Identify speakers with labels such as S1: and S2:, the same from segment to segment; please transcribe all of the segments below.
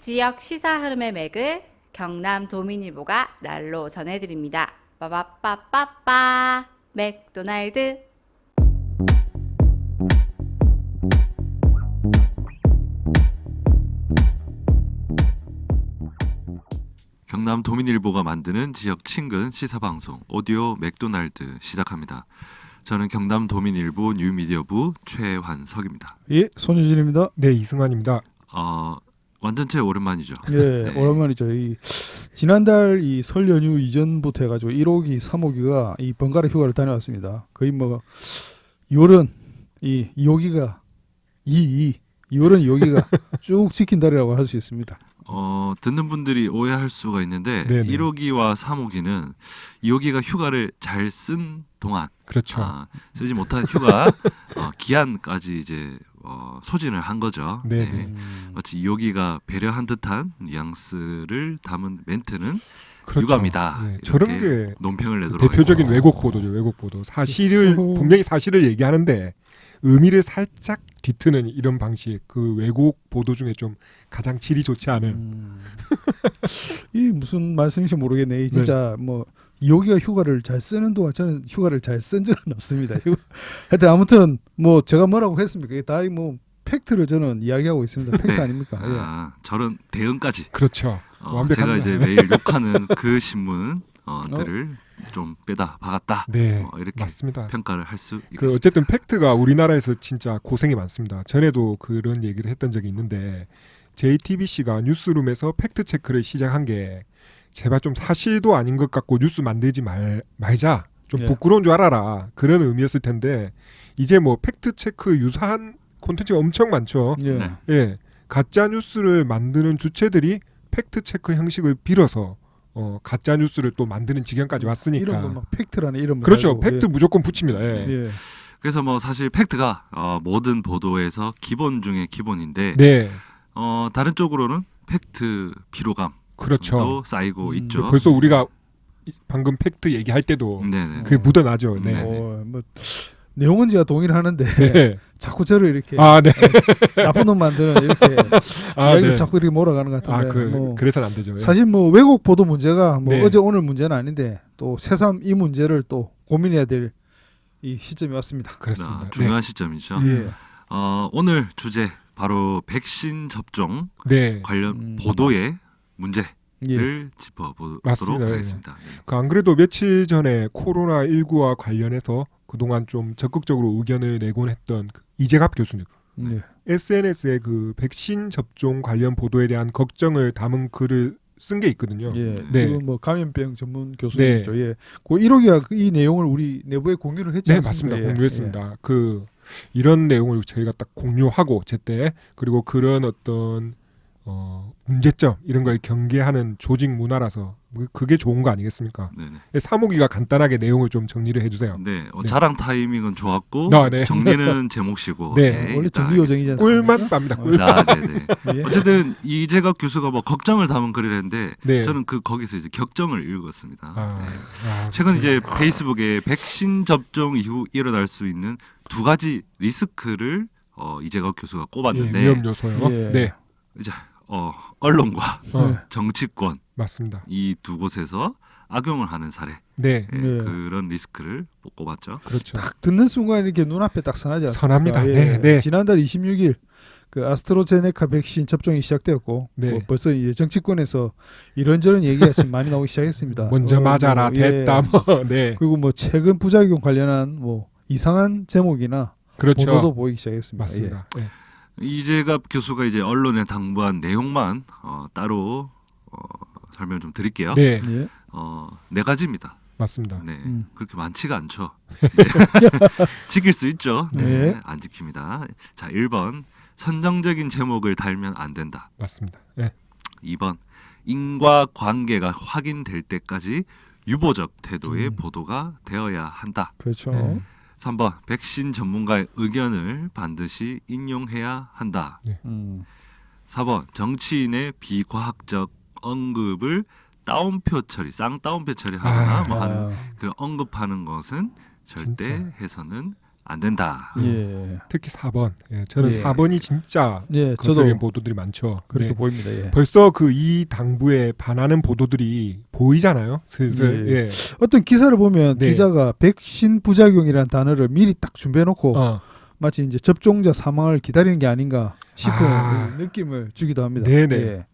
S1: 지역 시사 흐름의 맥을 경남 도민일보가 날로 전해드립니다. 빠바빠빠빠 맥도날드.
S2: 경남 도민일보가 만드는 지역 친근 시사방송 오디오 맥도날드 시작합니다. 저는 경남 도민일보 뉴미디어부 최환석입니다.
S3: 예, 손유진입니다.
S4: 네, 이승환입니다.
S2: 완전체 오랜만이죠.
S3: 예,
S2: 네.
S3: 오랜만이죠. 지난달 이 설 연휴 이전부터 해가지고 1호기, 3호기가 이 번갈아 휴가를 다녀왔습니다. 거의 뭐 2월은 이 2호기가 2월은 2호기가 쭉 지킨 달이라고 할 수 있습니다.
S2: 듣는 분들이 오해할 수가 있는데
S4: 네네.
S2: 1호기와 3호기는 2호기가 휴가를 잘 쓴 동안
S4: 그렇죠.
S2: 쓰지 못한 휴가 기한까지 이제 소진을 한 거죠.
S4: 네네.
S2: 마치 2호기가 배려한 듯한 뉘앙스를 담은 멘트는
S4: 그렇죠.
S2: 유감이다.
S4: 네,
S2: 이렇게
S4: 저런 게
S2: 논평을 내도록
S4: 대표적인
S2: 하겠습니다.
S4: 왜곡 보도죠. 왜곡 보도. 사실을
S3: 어허.
S4: 분명히 사실을 얘기하는데 의미를 살짝 뒤트는 이런 방식. 그 왜곡 보도 중에 좀 가장 질이 좋지 않은.
S3: 이 무슨 말씀인지 모르겠네. 진짜 뭐 2호기가 휴가를 잘 쓰는 동안 저는 휴가를 잘 쓴 적은 없습니다. 하여튼 아무튼 뭐 제가 뭐라고 했습니까? 이게 다 뭐 팩트를 저는 이야기하고 있습니다. 팩트
S2: 네.
S3: 아닙니까? 예.
S2: 저런 대응까지
S4: 그렇죠.
S2: 제가
S4: 완벽합니다.
S2: 이제 매일 욕하는 그 신문들을 좀 빼다 박았다.
S4: 네,
S2: 이렇게
S4: 맞습니다.
S2: 평가를 할 수
S4: 그
S2: 있겠습니다.
S4: 어쨌든 팩트가 우리나라에서 진짜 고생이 많습니다. 전에도 그런 얘기를 했던 적이 있는데 JTBC가 뉴스룸에서 팩트 체크를 시작한 게 제발 좀 사실도 아닌 것 같고 뉴스 만들지 말자. 좀
S3: 예.
S4: 부끄러운 줄 알아라. 그런 의미였을 텐데 이제 뭐 팩트 체크 유사한 콘텐츠가 엄청 많죠.
S3: 예.
S2: 네.
S4: 예, 가짜 뉴스를 만드는 주체들이 팩트 체크 형식을 빌어서 가짜 뉴스를 또 만드는 지경까지 왔으니까.
S3: 이름도 막 팩트라는 이름.
S4: 그렇죠. 팩트 무조건 붙입니다. 예.
S3: 예.
S2: 그래서 뭐 사실 팩트가 모든 보도에서 기본 중에 기본인데
S4: 네,
S2: 다른 쪽으로는 팩트 피로감도
S4: 그렇죠.
S2: 쌓이고 있죠.
S4: 벌써 우리가 방금 팩트 얘기할 때도
S2: 네네.
S4: 그게 묻어나죠. 네.
S2: 네.
S3: 뭐 내용은 제가 동의를 하는데
S4: 네.
S3: 자꾸 저를 이렇게
S4: 아, 네.
S3: 나쁜 놈 만드는 이렇게
S4: 아,
S3: 이야기를
S4: 네.
S3: 자꾸 이렇게 몰아가는 것 같은데 뭐
S4: 그래서는 안 되죠. 예.
S3: 사실 뭐 왜곡 보도 문제가 뭐
S4: 네.
S3: 어제 오늘 문제는 아닌데 또 새삼 이 문제를 또 고민해야 될 이 시점이 왔습니다.
S4: 그렇습니다.
S2: 중요한 시점이죠.
S4: 음.
S2: 오늘 주제 바로 백신 접종
S4: 네.
S2: 관련 보도의 문제를
S3: 예.
S2: 짚어보도록
S4: 맞습니다. 예.
S2: 하겠습니다.
S4: 안 그래도 며칠 전에 코로나19와 관련해서 그동안 좀 적극적으로 의견을 내곤 했던 그 이재갑 교수님.
S3: 예.
S4: SNS에 그 백신 접종 관련 보도에 대한 걱정을 담은 글을 쓴 게 있거든요.
S3: 예.
S4: 네.
S3: 그 뭐 감염병 전문 교수님이죠. 예. 그 1호기가 이 내용을 우리 내부에 공유를 했지
S4: 네,
S3: 않습니까?
S4: 맞습니다.
S3: 예.
S4: 공유했습니다. 그 이런 내용을 저희가 딱 공유하고 제때 그리고 그런 어떤 문제점 이런 걸 경계하는 조직 문화라서 그게 좋은 거 아니겠습니까?
S2: 네네.
S4: 사무기가 간단하게 내용을 좀 정리를 해주세요.
S2: 네,
S4: 네.
S2: 자랑 타이밍은 좋았고
S4: 네.
S2: 정리는 제 몫이고.
S4: 네,
S3: 원래
S2: 일단
S3: 정리 요정이지 않습니까?
S4: 꿀만 납니다. 꿀.
S2: 네네.
S3: 예.
S2: 어쨌든 이재갑 교수가 뭐 걱정을 담은 글을 했는데
S4: 네.
S2: 저는 거기서 이제 격정을 읽었습니다.
S4: 아,
S2: 네.
S4: 아,
S2: 최근
S4: 그렇죠.
S2: 이제 페이스북에 백신 접종 이후 일어날 수 있는 두 가지 리스크를 이재갑 교수가
S4: 예,
S2: 꼽았는데
S4: 위험 요소요.
S3: 예.
S4: 네,
S2: 이제 언론과
S3: 네.
S2: 정치권
S4: 맞습니다.
S2: 이 두 곳에서 악용을 하는 사례
S4: 네,
S3: 네.
S2: 그런 리스크를 꼽았죠.
S4: 그렇죠.
S3: 딱 듣는 순간 이렇게 눈앞에 딱 선하지 않습니까?
S4: 선합니다.
S3: 예.
S4: 네, 네.
S3: 지난달 26일 그 아스트라제네카 백신 접종이 시작되었고
S4: 네.
S3: 뭐 벌써 이제 정치권에서 이런저런 얘기가 지금 많이 나오기 시작했습니다.
S4: 먼저 맞아라
S3: 뭐, 예.
S4: 됐다 뭐. 네,
S3: 그리고 뭐 최근 부작용 관련한 뭐 이상한 제목이나
S4: 그렇죠.
S3: 보도도 보이기 시작했습니다.
S4: 맞습니다. 네.
S2: 이재갑 교수가 이제 언론에 당부한 내용만 따로 설명 좀 드릴게요.
S4: 네,
S3: 예. 예.
S2: 네 가지입니다.
S4: 맞습니다.
S2: 네,
S3: 음.
S2: 그렇게 많지가 않죠. 네. 지킬 수 있죠. 네,
S3: 네.
S2: 안 지킵니다. 자, 1번 선정적인 제목을 달면 안 된다.
S4: 맞습니다. 네.
S2: 2번 인과관계가 확인될 때까지 유보적 태도의
S3: 음.
S2: 보도가 되어야 한다.
S3: 그렇죠.
S4: 네.
S2: 3번 백신 전문가의 의견을 반드시 인용해야 한다.
S3: 음.
S2: 4번 정치인의 비과학적 언급을 따옴표 처리, 쌍따옴표 처리하거나
S4: 아,
S2: 뭐 하는
S3: 아,
S2: 그 언급하는 것은 절대
S4: 진짜.
S2: 해서는 안 된다.
S3: 예.
S4: 특히 4번. 예, 저는
S3: 예.
S4: 4번이 진짜
S3: 예,
S4: 거슬리는
S3: 저도
S4: 보도들이 많죠.
S3: 그렇게
S4: 네.
S3: 보입니다. 예.
S4: 벌써 그 이 당부에 반하는 보도들이 보이잖아요. 슬슬.
S3: 예.
S4: 예.
S3: 어떤 기사를 보면
S4: 네.
S3: 기자가 백신 부작용이라는 단어를 미리 딱 준비해놓고 마치 이제 접종자 사망을 기다리는 게 아닌가 싶은 느낌을 주기도 합니다.
S4: 네네.
S3: 예.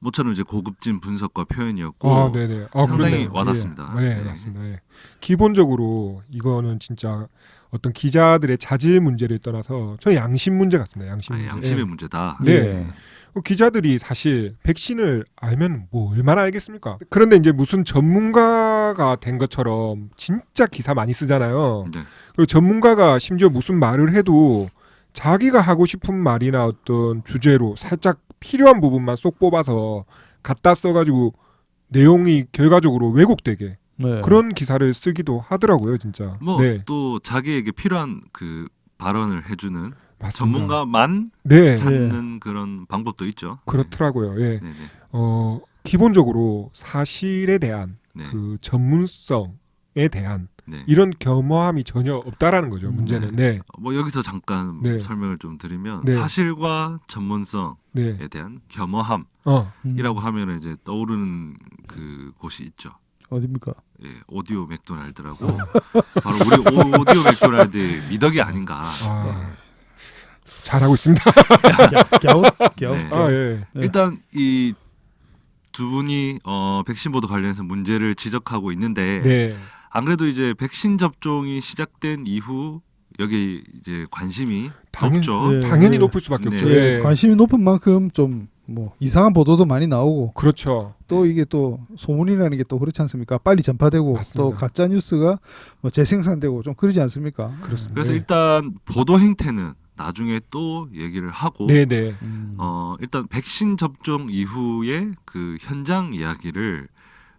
S2: 모처럼 이제 고급진 분석과 표현이었고
S4: 아, 네네. 아,
S2: 상당히
S4: 그렇네요.
S2: 와닿습니다.
S4: 네,
S2: 네.
S4: 맞습니다. 예. 기본적으로 이거는 진짜 어떤 기자들의 자질 문제를 떠나서 저는 양심 문제 같습니다. 양심 문제.
S2: 양심의
S4: 예.
S2: 문제다.
S4: 네.
S3: 예.
S4: 기자들이 사실 백신을 알면 뭐 얼마나 알겠습니까? 그런데 이제 무슨 전문가가 된 것처럼 진짜 기사 많이 쓰잖아요.
S2: 네.
S4: 그리고 전문가가 심지어 무슨 말을 해도 자기가 하고 싶은 말이나 어떤 주제로 살짝 필요한 부분만 쏙 뽑아서 갖다 써가지고 내용이 결과적으로 왜곡되게
S3: 네.
S4: 그런 기사를 쓰기도 하더라고요, 진짜.
S2: 뭐
S4: 네,
S2: 또 자기에게 필요한 그 발언을 해주는
S4: 맞습니다.
S2: 전문가만
S4: 네,
S2: 찾는 그런 방법도 있죠.
S4: 그렇더라고요. 예.
S2: 네, 네,
S4: 기본적으로 사실에 대한
S2: 네,
S4: 그 전문성에 대한
S2: 네.
S4: 이런 겸허함이 전혀 없다라는 거죠. 문제는. 네,
S2: 뭐 여기서 잠깐
S4: 네.
S2: 설명을 좀 드리면
S4: 네.
S2: 사실과 전문성에
S4: 네.
S2: 대한 겸허함이라고 하면 이제 떠오르는 그 곳이 있죠.
S3: 어디입니까?
S2: 예, 오디오 맥도날드라고 바로 우리 오디오 맥도날드의 미덕이 아닌가.
S4: 아, 잘하고 있습니다.
S3: 갸웃?
S2: 네.
S4: 아, 예.
S3: 네.
S2: 일단 이 두 분이 백신 보도 관련해서 문제를 지적하고 있는데
S4: 네.
S2: 안 그래도 이제 백신 접종이 시작된 이후 여기 이제 관심이 높죠.
S3: 예.
S4: 당연히
S3: 예.
S4: 높을 수밖에
S2: 네.
S4: 없죠.
S3: 예,
S4: 예.
S3: 관심이 높은 만큼 좀 뭐 이상한 보도도 많이 나오고
S4: 그렇죠.
S3: 또 이게 또 소문이라는 게 또 그렇지 않습니까? 빨리 전파되고
S4: 맞습니다.
S3: 또 가짜 뉴스가 뭐 재생산되고 좀 그러지 않습니까?
S4: 그렇습니다.
S2: 그래서
S4: 네.
S2: 일단 보도 행태는 나중에 또 얘기를 하고
S4: 네, 네.
S2: 일단 백신 접종 이후에 그 현장 이야기를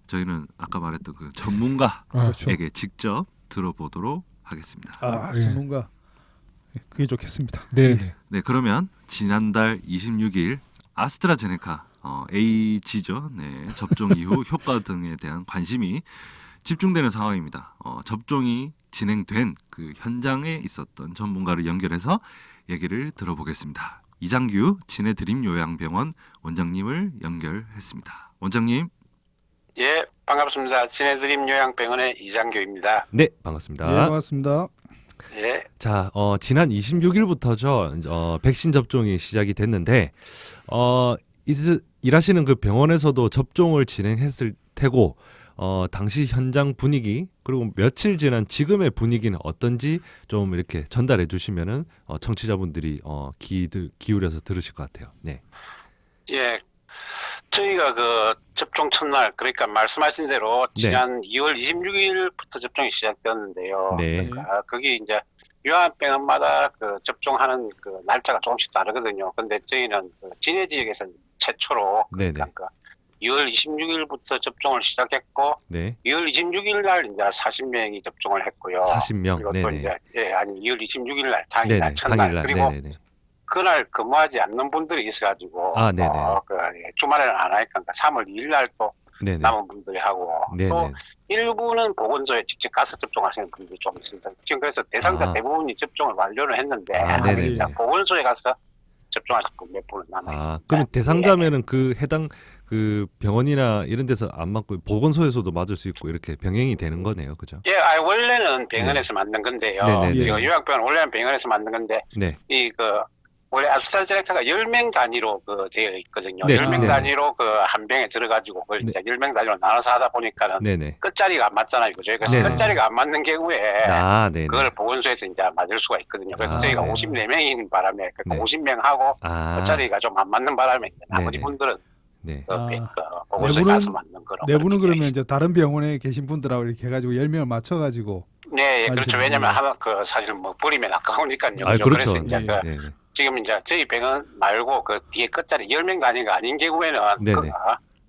S2: 저희는 아까 말했던 그 전문가에게
S3: 그렇죠.
S2: 직접 들어보도록 하겠습니다.
S3: 아,
S4: 예.
S3: 전문가. 그게 좋겠습니다.
S4: 네, 네.
S2: 네, 그러면 지난달 26일 아스트라제네카 AG죠. 네, 접종 이후 효과 등에 대한 관심이 집중되는 상황입니다. 접종이 진행된 그 현장에 있었던 전문가를 연결해서 얘기를 들어보겠습니다. 이장규 진해드림 요양병원 원장님을 연결했습니다. 원장님.
S5: 예, 반갑습니다. 진해드림 요양병원의 이장교입니다.
S6: 네,
S3: 예,
S6: 반갑습니다.
S3: 반갑습니다.
S5: 예,
S6: 자, 지난 26일부터죠. 백신 접종이 시작이 됐는데 일하시는 그 병원에서도 접종을 진행했을 테고 당시 현장 분위기 그리고 며칠 지난 지금의 분위기는 어떤지 좀 이렇게 전달해 주시면은 청취자분들이 기울여서 들으실 것 같아요. 네.
S5: 예. 저희가 그 접종 첫날, 그러니까 말씀하신 대로
S6: 네.
S5: 지난 2월 26일부터 접종이 시작되었는데요.
S6: 네.
S5: 그러니까 거기 이제 요양병원마다 그 접종하는 그 날짜가 조금씩 다르거든요. 근데 저희는 그 진해 지역에서 최초로
S6: 네네.
S5: 그러니까 2월 26일부터 접종을 시작했고
S6: 네.
S5: 2월 26일 날 이제 40명이 접종을 했고요.
S6: 40명.
S5: 그리고 또
S6: 네네.
S5: 이제 2월 26일 날
S6: 네네.
S5: 당일날 첫날
S6: 당일날.
S5: 그리고
S6: 네네네.
S5: 그날 근무하지 않는 분들이 있어가지고
S6: 아, 네네.
S5: 주말에는 안 하니까 3월 2일 날 또
S6: 네네.
S5: 남은 분들이 하고
S6: 네네.
S5: 또 일부는 보건소에 직접 가서 접종하시는 분들이 좀 있습니다. 지금 그래서 대상자
S6: 아.
S5: 대부분이 접종을 완료를 했는데
S6: 아,
S5: 아직
S6: 네네네.
S5: 이제 보건소에 가서 접종하실 분 몇 분은 남아
S6: 아,
S5: 있습니다.
S6: 그럼 대상자면은 그 해당 그 병원이나 이런 데서 안 맞고 보건소에서도 맞을 수 있고 이렇게 병행이 되는 거네요. 그죠?
S5: 예, 원래는 병원에서 맞는 건데요.
S6: 네네네.
S5: 지금 요양병원 원래는 병원에서 맞는 건데
S6: 네.
S5: 원래 아스트라제네카가 10명 단위로 되어 있거든요.
S6: 네,
S5: 10명
S6: 네.
S5: 단위로 한 병에 들어가지고 그걸 이제 10명 단위로 나눠서 하다 보니까는
S6: 네네.
S5: 끝자리가 안 맞잖아요. 그죠? 그래서
S6: 네네.
S5: 끝자리가 안 맞는 경우에
S6: 아, 네네.
S5: 그걸 보건소에서 이제 맞을 수가 있거든요. 그래서
S6: 아,
S5: 저희가
S6: 네.
S5: 54명인 바람에
S6: 네.
S5: 50명하고
S6: 아,
S5: 끝자리가 좀 안 맞는 바람에 나머지
S6: 네네.
S5: 분들은
S6: 네.
S5: 보건소에
S3: 내부는-
S5: 가서 맞는 거로.
S3: 내부는
S5: 그렇게 되어
S3: 그러면 이제 다른 병원에 계신 분들하고 이렇게 해가지고 10명을 맞춰가지고
S5: 네, 예, 그렇죠.
S3: 맞습니다.
S5: 왜냐면 사실 뭐 버리면 아까우니까요.
S6: 아,
S5: 그죠?
S6: 그렇죠.
S5: 그래서 이제
S6: 네.
S5: 그
S6: 네.
S5: 지금 이제 저희 병원 말고 그 뒤에 끝자리 10명 단위가 아닌 경우에는
S6: 네네.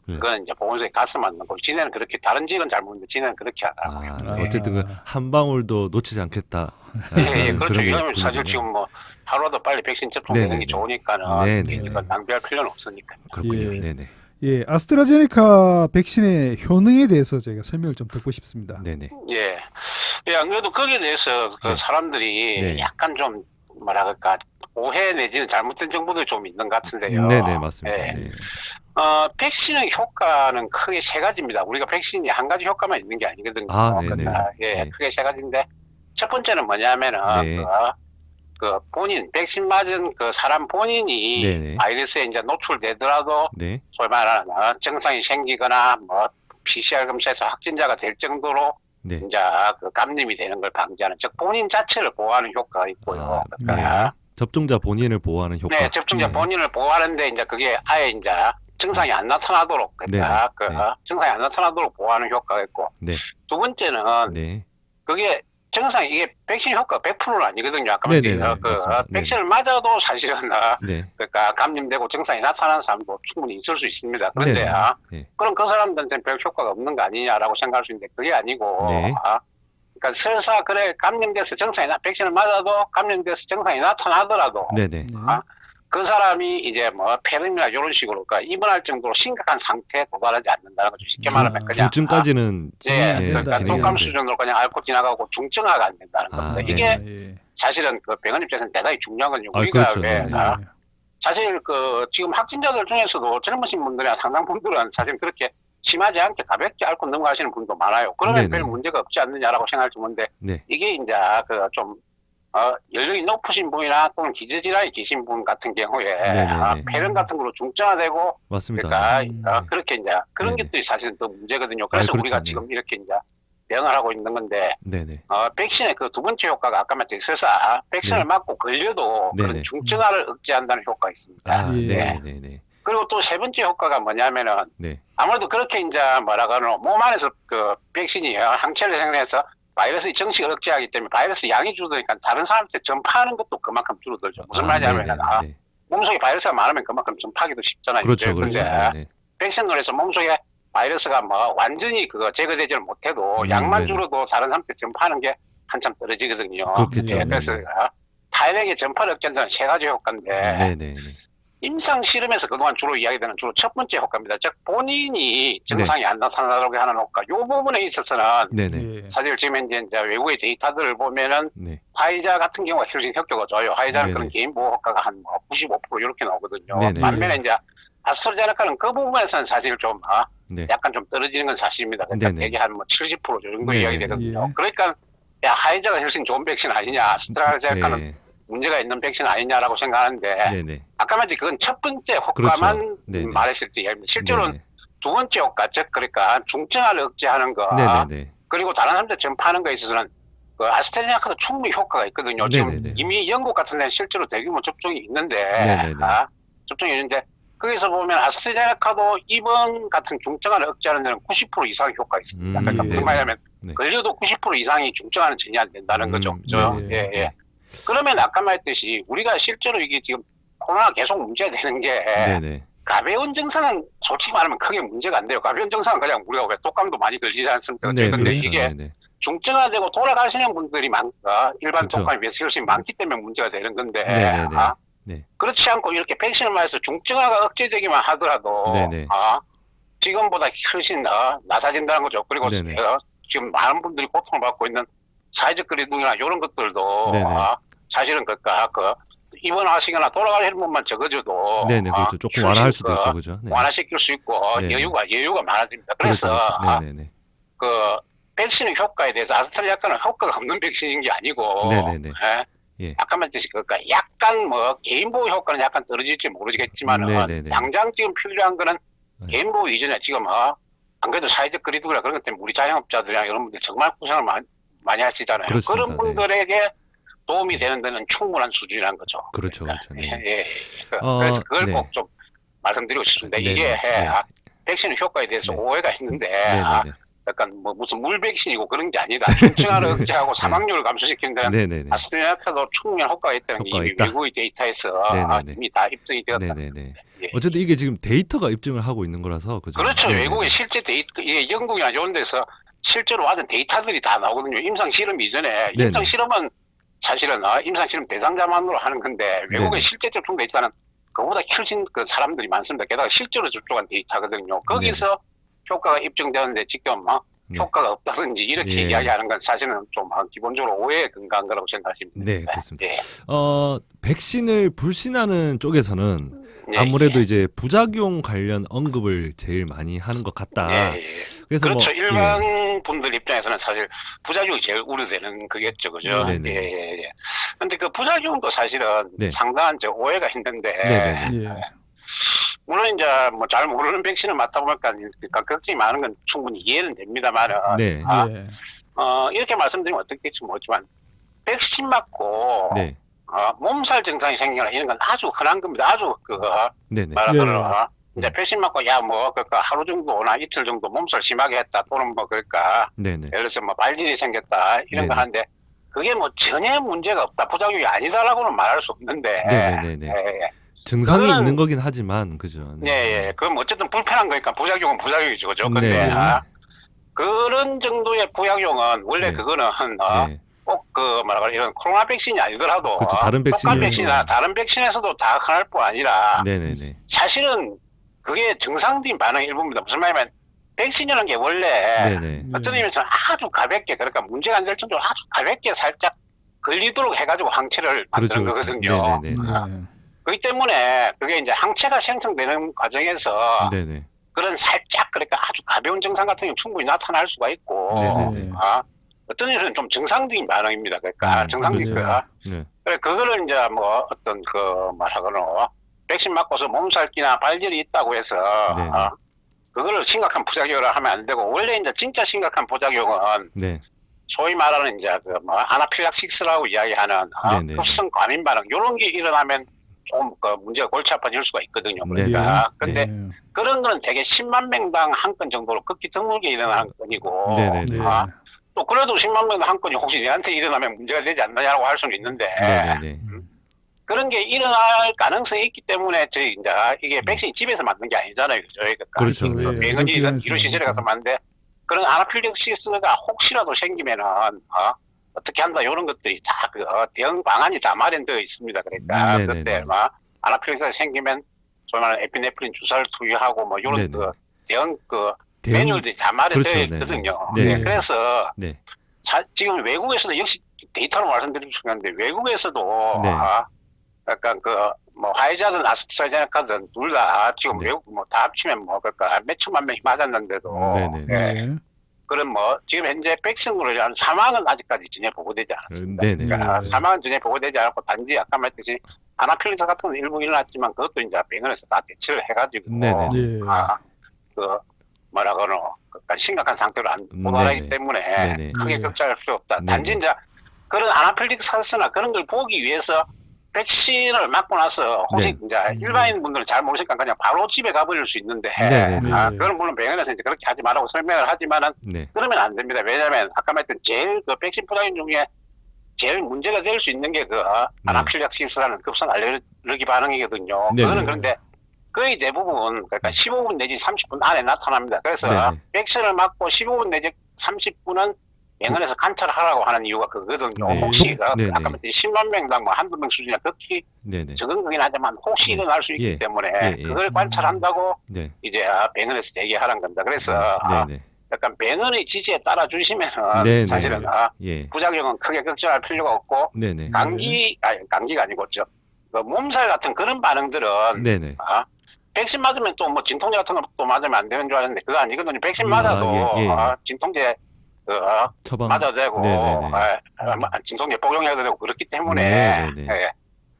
S5: 그건 이제 보건소에 가서 맞는 거고 진해는 그렇게 다른 지역은 잘 모르는데 진해는 그렇게 하더라고요.
S6: 아, 어쨌든 그 한 방울도 놓치지 않겠다.
S5: 예, 그렇죠.
S6: 그런
S5: 이거는 사실
S6: 분위기네요.
S5: 지금 뭐 하루라도 빨리 백신 접종되는
S6: 네네네.
S5: 게 좋으니까는
S6: 네네.
S5: 이거 낭비할 필요는 없으니까.
S6: 그렇군요.
S3: 예.
S6: 네네.
S3: 예, 아스트라제네카 백신의 효능에 대해서 제가 설명을 좀 듣고 싶습니다.
S6: 네네.
S5: 예, 예, 안 그래도 거기에 대해서 그
S6: 네.
S5: 사람들이
S6: 네.
S5: 약간 좀 뭐라 그럴까 오해 내지는 잘못된 정보도 좀 있는 것 같은데요.
S6: 네네 맞습니다.
S5: 예.
S6: 네.
S5: 백신의 효과는 크게 세 가지입니다. 우리가 백신이 한 가지 효과만 있는 게 아니거든요.
S6: 아, 네네.
S5: 그러니까 예,
S6: 네.
S5: 크게 세 가지인데 첫 번째는 뭐냐면은
S6: 네.
S5: 그 본인 백신 맞은 그 사람 본인이
S6: 네네.
S5: 바이러스에 이제 노출되더라도
S6: 네.
S5: 소위 말하는 증상이 생기거나 뭐 PCR 검사에서 확진자가 될 정도로
S6: 네.
S5: 이제 그 감염이 되는 걸 방지하는 즉 본인 자체를 보호하는 효과가 있고요.
S6: 아,
S5: 그러니까
S6: 네. 접종자 본인을 보호하는 효과.
S5: 네, 접종자
S6: 네.
S5: 본인을 보호하는데 이제 그게 아예 이제 증상이 안 나타나도록 그러니까 그
S6: 네네. 네.
S5: 증상이 안 나타나도록 보호하는 효과가 있고
S6: 네.
S5: 두 번째는
S6: 네.
S5: 그게 증상 이게 백신 효과 100%는 아니거든요. 아까
S6: 네네네,
S5: 말씀 그
S6: 맞습니다.
S5: 백신을 맞아도 사실은
S6: 네.
S5: 그러니까 감염되고 증상이 나타나는 사람도 충분히 있을 수 있습니다. 그런데
S6: 네네. 네.
S5: 그럼 그 사람들한테는 별 효과가 없는 거 아니냐라고 생각할 수 있는데 그게 아니고
S6: 네.
S5: 그러니까 설사 그래 감염돼서 백신을 맞아도 감염돼서 증상이 나타나더라도
S6: 네네.
S5: 그 사람이 이제 뭐 폐렴이나 이런 식으로 그러니까 입원할 정도로 심각한 상태에 도달하지 않는다는 거죠. 쉽게 말하면 그냥
S6: 중증까지는
S5: 예,
S3: 안 된다.
S5: 그러니까
S6: 진행이
S5: 독감
S6: 안 돼.
S5: 수준으로 그냥 앓고 지나가고 중증화가 안 된다는
S6: 아,
S5: 겁니다.
S6: 네.
S5: 이게
S3: 예.
S5: 사실은 그 병원 입장에서는 대단히 중요한 건요.
S6: 아,
S5: 우리가
S6: 그렇죠.
S5: 왜
S6: 네.
S5: 사실 그 지금 확진자들 중에서도 젊으신 분들이나 상당 분들은 사실 그렇게 심하지 않게 가볍게 앓고 넘어가시는 분도 많아요. 그러면
S6: 네네.
S5: 별 문제가 없지 않느냐라고 생각할 수 있는데
S6: 네.
S5: 이게 이제 그 좀 연령이 높으신 분이나 또는 기저질환이 계신 분 같은 경우에
S6: 네네네.
S5: 폐렴 같은 걸로 중증화되고
S6: 맞습니다.
S5: 그러니까
S3: 음.
S5: 그렇게 이제 그런
S6: 네네.
S5: 것들이 사실은 더 문제거든요. 그래서
S6: 그렇죠.
S5: 우리가
S6: 네.
S5: 지금 이렇게 이제 대응을 하고 있는 건데
S6: 네네.
S5: 백신의 그 두 번째 효과가 아까 말했듯이 백신을
S6: 네.
S5: 맞고 걸려도
S6: 네네.
S5: 그런 중증화를 억제한다는 효과가 있습니다.
S6: 아,
S3: 예.
S6: 네네네.
S5: 그리고 또 세 번째 효과가 뭐냐면은
S6: 네.
S5: 아무래도 그렇게 이제 뭐라 그러노 몸 안에서 그 백신이 항체를 생성해서 바이러스의 정식을 억제하기 때문에 바이러스 양이 줄어드니까 다른 사람한테 전파하는 것도 그만큼 줄어들죠. 무슨 말이냐면
S6: 네네네.
S5: 몸속에 바이러스가 많으면 그만큼 전파하기도 쉽잖아요.
S6: 그렇죠.
S5: 근데
S6: 그렇죠. 네네.
S5: 백신을 해서 몸속에 바이러스가 뭐 완전히 그거 제거되지를 못해도
S6: 네네.
S5: 양만 줄어도 다른 사람한테 전파하는 게 한참 떨어지거든요.
S6: 그렇겠죠.
S5: 예, 그래서
S6: 네네.
S5: 타인에게 전파를 억제한다는 세 가지 효과인데
S6: 네네네.
S5: 임상 실험에서 그동안 주로 이야기되는 주로 첫 번째 효과입니다. 즉 본인이 증상이 안 나타나도록 하는 효과. 이 부분에 있어서는
S6: 네네.
S3: 예.
S5: 사실 지금 이제 외국의 데이터들을 보면은
S6: 네.
S5: 화이자 같은 경우가 훨씬 효과가 좋아요. 화이자는
S6: 네네.
S5: 그런 개인 보호 효과가 한 95% 이렇게 나오거든요.
S6: 네네.
S5: 반면에 이제 아스트라제네카는 그 부분에서는 사실 좀
S6: 네.
S5: 약간 좀 떨어지는 건 사실입니다. 그러니까
S6: 네네.
S5: 대개 한 뭐 70% 정도
S6: 네네.
S5: 이야기되거든요.
S3: 예.
S5: 그러니까 야 화이자가 훨씬 좋은 백신 아니냐, 아스트라제네카는
S6: 네.
S5: 문제가 있는 백신 아니냐라고 생각하는데
S6: 네네.
S5: 아까 말했지 그건 첫 번째 효과만
S6: 그렇죠. 네네.
S5: 말했을 때 이야기입니다. 실제로는
S6: 네네.
S5: 두 번째 효과, 즉 그러니까 중증화를 억제하는 거,
S6: 네네네.
S5: 그리고 다른 사람들 전파하는 거에 있어서는 그 아스트라제네카도 충분히 효과가 있거든요. 지금
S6: 네네네.
S5: 이미 영국 같은 데는 실제로 대규모 접종이 있는데,
S6: 네네네.
S5: 접종이 있는데 거기서 보면 아스트라제네카도 입원 같은 중증화를 억제하는 데는 90% 이상의 효과가 있습니다. 그러니까
S3: 예.
S5: 무슨 말이냐면
S6: 네.
S5: 걸려도 90% 이상이 중증화는 전혀 안 된다는 거죠. 그죠?
S3: 네.
S5: 예, 예. 그러면 아까 말했듯이 우리가 실제로 이게 지금 코로나 계속 문제가 되는 게
S6: 네네.
S5: 가벼운 증상은 솔직히 말하면 크게 문제가 안 돼요. 가벼운 증상은 그냥 우리가 왜 독감도 많이 걸리지 않습니까?
S6: 네,
S5: 근데
S6: 그렇죠.
S5: 이게
S6: 네네.
S5: 중증화되고 돌아가시는 분들이 일반
S6: 그렇죠.
S5: 독감에 비해서 훨씬 많기 때문에 문제가 되는 건데
S6: 네네네. 네.
S5: 그렇지 않고 이렇게 백신을 맞아서 중증화가 억제되기만 하더라도
S6: 네네.
S5: 지금보다 훨씬 나사진다는 거죠. 그리고
S6: 네네.
S5: 지금 많은 분들이 고통을 받고 있는 사회적 거리두기나 이런 것들도
S6: 네네.
S5: 사실은 입원하시거나 돌아가시는 분만 적어줘도
S6: 네네. 그렇죠. 조금
S5: 훨씬
S6: 완화할 수도 있고 그죠. 네.
S5: 완화시킬 수 있고
S6: 네네.
S5: 여유가 많아집니다.
S6: 그렇죠.
S5: 그래서
S6: 그렇죠. 네네네.
S5: 그 백신의 효과에 대해서 아스트라제네카는 효과가 없는 백신인 게 아니고
S6: 네네네.
S5: 예?
S6: 예.
S5: 아까 말했듯이 그러니까 약간 뭐 개인 보호 효과는 약간 떨어질지 모르겠지만은
S6: 네네네.
S5: 당장 지금 필요한 거는
S6: 네.
S5: 개인 보호 이전에 지금 안 그래도 사회적 거리두기나 그런 것 때문에 우리 자영업자들이나 이런 분들 정말 고생을 많이 하시잖아요.
S6: 그렇습니다.
S5: 그런 분들에게 도움이 되는 데는 충분한 수준이란 거죠.
S6: 그렇죠. 그렇죠. 네.
S5: 예. 그래서 그걸
S6: 네.
S5: 꼭 좀 말씀드리고 싶습니다.
S6: 네네.
S5: 이게
S6: 네.
S5: 백신 효과에 대해서
S6: 네.
S5: 오해가 있는데
S6: 네네네.
S5: 약간 뭐 무슨 물 백신이고 그런 게 아니다. 중증화를
S6: 네.
S5: 억제하고 사망률을 감소시키는 데는
S6: 네네네.
S5: 아스트라제네카도 충분한 효과가 있다는 게
S6: 효과가
S5: 이미
S6: 있다.
S5: 외국의 데이터에서
S6: 네네네.
S5: 이미 다 입증이 되었다.
S6: 네네네.
S5: 예.
S6: 어쨌든 이게 지금 데이터가 입증을 하고 있는 거라서 그죠.
S5: 그렇죠.
S6: 네네네.
S5: 외국의 실제 데이터, 영국이나 이런 데서 실제로 받은 데이터들이 다 나오거든요. 임상 실험 이전에.
S6: 네네.
S5: 임상 실험은 사실은 임상 실험 대상자만으로 하는 건데 외국의
S6: 네네.
S5: 실제 접종 데이터는 그보다 훨씬 그 사람들이 많습니다. 게다가 실제로 접종한 데이터거든요. 거기서 효과가 입증되는데 지금
S6: 네.
S5: 효과가 없다든지 이렇게
S6: 예.
S5: 이야기하는 건 사실은 좀 기본적으로 오해에 근거한 거라고 생각하십니다.
S6: 네, 그렇습니다.
S5: 예.
S6: 백신을 불신하는 쪽에서는
S5: 예,
S6: 아무래도
S5: 예.
S6: 이제 부작용 관련 언급을 제일 많이 하는 것 같다.
S5: 예, 예.
S6: 그래서
S5: 그렇죠.
S6: 뭐,
S5: 일반 분들 입장에서는 사실 부작용이 제일 우려되는 거겠죠, 그죠?
S6: 네네.
S5: 예, 예, 예. 근데 그 부작용도 사실은
S6: 네.
S5: 상당한 오해가 있는데,
S6: 네네네.
S3: 예.
S5: 물론 이제 뭐 잘 모르는 백신을 맞다 보니까 걱정이 많은 건 충분히 이해는 됩니다만은,
S6: 네.
S3: 예.
S5: 이렇게 말씀드리면 어떻겠지 모르지만, 백신 맞고,
S6: 네.
S5: 몸살 증상이 생기거나 이런 건 아주 흔한 겁니다. 아주
S6: 네네.
S5: 말하거나 이제
S6: 네.
S5: 백신 맞고 그러니까 하루 정도나 이틀 정도 몸살 심하게 했다 또는 그러니까
S6: 네네.
S5: 예를 들어서 발진이 생겼다 이런 거
S6: 네네.
S5: 하는데 그게 전혀 문제가 없다 부작용이 아니다라고는 말할 수 없는데
S6: 네네네네.
S5: 예,
S6: 증상이
S5: 그거는-
S6: 있는 거긴 하지만 그죠.
S5: 예, 예. 그건 어쨌든 불편한 거니까 부작용은 부작용이죠, 그죠?
S6: 네.
S5: 근데
S6: 네.
S5: 그런 정도의 부작용은 원래
S6: 네.
S5: 그거는
S6: 네.
S5: 꼭 이런 코로나 백신이 아니더라도
S6: 그렇죠. 다른
S5: 똑같은
S6: 백신이어도-
S5: 백신이나 다른 백신에서도 다 흔할 뿐 아니라
S6: 네네네.
S5: 사실은 그게 정상적인 반응의 일부입니다. 무슨 말이냐면 백신이라는 게 원래
S6: 네네.
S5: 어떤 의미에서는 아주 가볍게 그러니까 문제가 안 될 정도로 아주 가볍게 살짝 걸리도록 해가지고 항체를 만드는
S6: 그렇죠.
S5: 거거든요.
S6: 네네네.
S3: 예.
S5: 그렇기 때문에 그게 이제 항체가 생성되는 과정에서
S6: 네네.
S5: 그런 살짝 그러니까 아주 가벼운 증상 같은 경우 충분히 나타날 수가 있고
S6: 네네네.
S5: 어떤 일은 좀 정상적인 반응입니다. 그러니까 정상적인
S3: 그렇죠.
S5: 거야.
S6: 네.
S5: 그래 그거를 이제 뭐 어떤 말하거나 백신 맞고서 몸살기나 발열이 있다고 해서
S6: 네네.
S5: 그거를 심각한 부작용을 하면 안 되고 원래 이제 진짜 심각한 부작용은
S6: 네.
S5: 소위 말하는 이제 아나필락시스라고 이야기하는
S6: 네네.
S5: 급성 과민 반응 이런 게 일어나면 좀 문제가 골치 아파질 수가 있거든요.
S6: 네네.
S5: 그러니까 근데
S3: 예.
S5: 그런 거는 대개 10만 명당 한 건 정도로 극히 드물게 일어나는 건이고
S6: 네네네.
S3: 네.
S5: 또 그래도 10만 명당 한 건이 혹시 얘한테 일어나면 문제가 되지 않느냐고 할 수는 있는데
S6: 네네네.
S5: 그런 게 일어날 가능성이 있기 때문에 저희 이제 이게 백신이 집에서 맞는 게 아니잖아요. 그죠? 그러니까
S6: 그렇죠.
S3: 그렇죠.
S6: 네.
S3: 예.
S5: 병원이든
S3: 그렇게
S5: 이런 시설에 가서
S3: 하니까.
S5: 맞는데 그런 아나필락시스가 혹시라도 생기면은 어떻게 한다 이런 것들이 다 대응 방안이 다 마련되어 있습니다. 그러니까
S6: 네네네.
S5: 그때 아나필락시스가 생기면 소위 말하는 에피네프린 주사를 투여하고 뭐 이런
S6: 네네.
S5: 대응
S6: 대응-
S5: 매뉴얼들이 다 마련되어
S6: 그렇죠. 네네.
S5: 있거든요.
S6: 네네.
S5: 네, 그래서
S6: 네.
S5: 지금 외국에서도 역시 데이터로 말씀드리면 중요한데 외국에서도
S6: 네.
S5: 약간 화이자든 아스트라제네카든 둘 다 지금
S6: 네.
S5: 외국 다 합치면 그러니까 몇 천만 명이 맞았는데도
S6: 네네.
S5: 예,
S3: 네.
S5: 그런 지금 현재 백신으로 인한 사망은 아직까지 전혀 보고되지 않았습니다.
S6: 네네.
S5: 그러니까
S3: 네.
S5: 사망은 전혀 보고되지 않았고 단지 아까 말했듯이 아나필락시스 같은 건 일부 일어났지만 그것도 이제 병원에서 다 대처를 해가지고
S6: 네네.
S3: 예.
S5: 뭐라고는 그러니까 심각한 상태로 안
S6: 네네.
S5: 도달하기 때문에
S6: 네네.
S5: 크게
S3: 네.
S5: 걱정할 필요 없다.
S6: 네네.
S5: 단지 이제 그런 아나필락시스나 그런 걸 보기 위해서 백신을 맞고 나서 혹시
S6: 네.
S5: 이제 일반인 분들은 잘 모르니까 그냥 바로 집에 가버릴 수 있는데
S6: 네네.
S5: 그건 물론 병원에서 이제 그렇게 하지 말라고 설명을 하지만은
S6: 네.
S5: 그러면 안 됩니다. 왜냐하면 아까 말했던 제일 백신 부작용 중에 제일 문제가 될 수 있는 게 아나필락시스라는 급성 알레르기 반응이거든요.
S6: 네네.
S5: 그거는 그런데 거의 대부분 그러니까 15분 내지 30분 안에 나타납니다. 그래서
S6: 네네.
S5: 백신을 맞고 15분 내지 30분은 병원에서 관찰하라고 하는 이유가 그거거든요.
S6: 네.
S5: 혹시
S6: 네네.
S5: 아까 말했듯이 10만 명당 한두 명 수준이나 극히
S6: 네네.
S5: 적은 거긴 하지만 혹시
S6: 네.
S5: 일어날 수 있기
S6: 예.
S5: 때문에
S6: 예.
S5: 그걸 관찰한다고
S6: 네.
S5: 이제 병원에서 대기하라는 겁니다. 그래서
S6: 네네.
S5: 약간 병원의 지시에 따라 주시면은
S6: 네네.
S5: 사실은
S6: 예.
S5: 부작용은 크게 걱정할 필요가 없고
S6: 네네.
S5: 감기가 아니고 몸살 같은 그런 반응들은
S6: 네네.
S5: 백신 맞으면 또 진통제 같은 것도 맞으면 안 되는 줄 알았는데 그거 아니거든요. 백신 맞아도
S6: 예.
S5: 진통제
S6: 처방.
S5: 맞아도 되고
S6: 네네네.
S5: 진통제 복용해도 되고 그렇기 때문에
S6: 네네네.
S5: 예,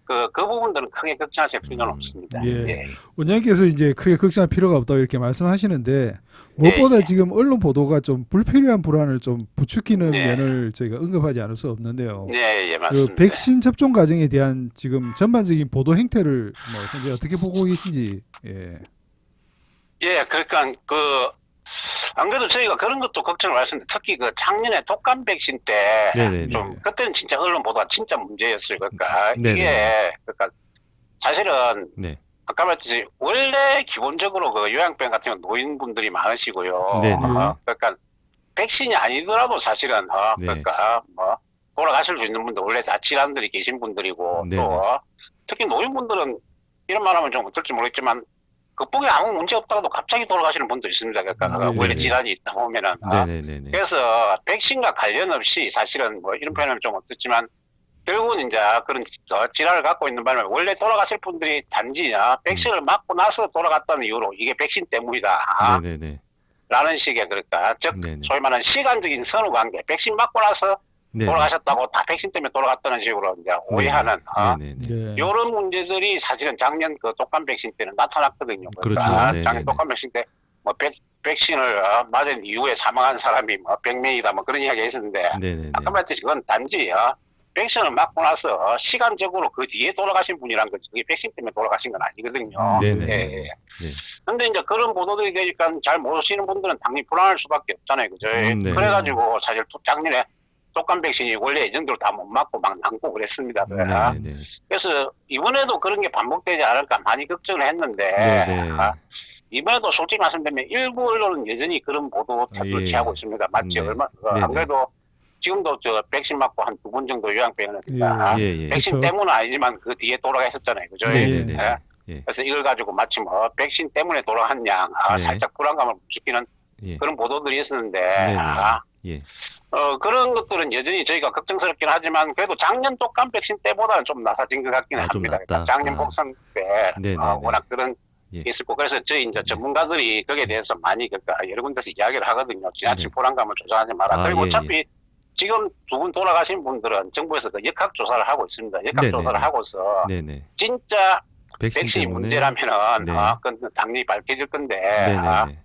S5: 그 부분들은 크게 걱정하실 필요는 없습니다.
S3: 예.
S5: 예.
S3: 원장님께서 이제 크게 걱정할 필요가 없다고 이렇게 말씀하시는데 무엇보다
S5: 예.
S3: 지금 언론 보도가 좀 불필요한 불안을 좀 부추기는
S5: 예.
S3: 면을 저희가 언급하지 않을 수 없는데요.
S5: 예,
S3: 그
S5: 맞습니다.
S3: 백신 접종 과정에 대한 지금 전반적인 보도 행태를 현재 어떻게 보고 계신지. 예.
S5: 예, 그러니까 안 그래도 저희가 그런 것도 걱정을 말씀드렸는데 특히 작년에 독감 백신 때
S6: 네네네.
S5: 좀 그때는 진짜 언론 보도가 진짜 문제였어요. 그러니까
S6: 네네.
S5: 이게 사실은
S6: 네.
S5: 아까 말했듯이 원래 기본적으로 요양병 같은 경우 노인분들이 많으시고요.
S6: 네네.
S5: 그러니까 백신이 아니더라도 사실은
S6: 네.
S5: 그러니까 돌아가실 수 있는 분들 원래 다 질환들이 계신 분들이고
S6: 네네.
S5: 또 특히 노인분들은 이런 말하면 좀 어떨지 모르겠지만 극복에 아무 문제 없다가도 갑자기 돌아가시는 분도 있습니다. 그러니까
S3: 네.
S5: 원래 질환이 있다 보면은.
S6: 네네네네.
S5: 그래서 백신과 관련 없이 사실은 뭐 이런 표현은 좀 어떻지만 결국은 이제 그런 질환을 갖고 있는 바람에 원래 돌아가실 분들이 단지 백신을 맞고 나서 돌아갔다는 이유로 이게 백신 때문이다.
S6: 네네네.
S5: 라는 식의 그러니까 즉
S6: 네네.
S5: 소위 말하는 시간적인 선후 관계 백신 맞고 나서
S6: 네네.
S5: 돌아가셨다고 다 백신 때문에 돌아갔다는 식으로 이제 오해하는
S6: 네네네.
S3: 예.
S5: 이런 문제들이 사실은 작년 그 독감 백신 때는 나타났거든요.
S6: 그렇죠. 네네네.
S5: 작년 독감 백신 때 뭐 백신을 맞은 이후에 사망한 사람이 뭐 100명이다 뭐 그런 이야기가 있었는데
S6: 네네네.
S5: 아까 말했듯이 그건 단지 백신을 맞고 나서 시간적으로 그 뒤에 돌아가신 분이란 거지 그게 백신 때문에 돌아가신 건 아니거든요.
S6: 네네.
S5: 예.
S6: 네.
S5: 근데 이제 그런 보도들이 되니까 잘 모르시는 분들은 당연히 불안할 수밖에 없잖아요. 그죠?
S6: 네.
S5: 그래가지고 사실 작년에 독감 백신이 원래 예정대로 다 못 맞고 막 남고 그랬습니다.
S6: 네네네.
S5: 그래서 이번에도 그런 게 반복되지 않을까 많이 걱정을 했는데
S6: 네네.
S5: 이번에도 솔직히 말씀드리면 일부 언론은 여전히 그런 보도 태도를
S6: 예.
S5: 취하고 있습니다. 맞지?
S6: 네.
S5: 안
S6: 네네.
S5: 그래도 지금도 저 백신 맞고 한 2번 정도 요양병원에
S6: 예. 예.
S5: 백신
S3: 그쵸.
S5: 때문은 아니지만 그 뒤에 돌아가셨잖아요. 그죠?
S6: 네네네.
S5: 예.
S6: 예.
S5: 그래서 이걸 가지고 마치 뭐 백신 때문에 돌아갔냐
S6: 네.
S5: 살짝 불안감을 느끼는
S6: 예.
S5: 그런 보도들이 있었는데
S6: 네네. 예.
S5: 그런 것들은 여전히 저희가 걱정스럽긴 하지만 그래도 작년 독감 백신 때보다는 좀 낮아진 것 같기는
S6: 좀
S5: 합니다.
S6: 낫다.
S5: 작년 복상 때
S6: 네네네.
S5: 워낙 그런
S6: 예.
S5: 있었고 그래서 저희 이제 전문가들이 거기에 대해서 많이 그러니까 여러 군데서 이야기를 하거든요. 지나친
S6: 네.
S5: 불안감을 조장하지 마라. 그리고
S6: 예,
S5: 어차피 지금 두 분 돌아가신 분들은 정부에서 그 역학 조사를 하고 있습니다. 역학
S6: 네네네.
S5: 조사를 하고서
S6: 네네.
S5: 진짜
S6: 백신
S5: 백신이
S6: 때문에.
S5: 문제라면은
S6: 네.
S5: 그건 당연히 밝혀질 건데
S6: 네네네.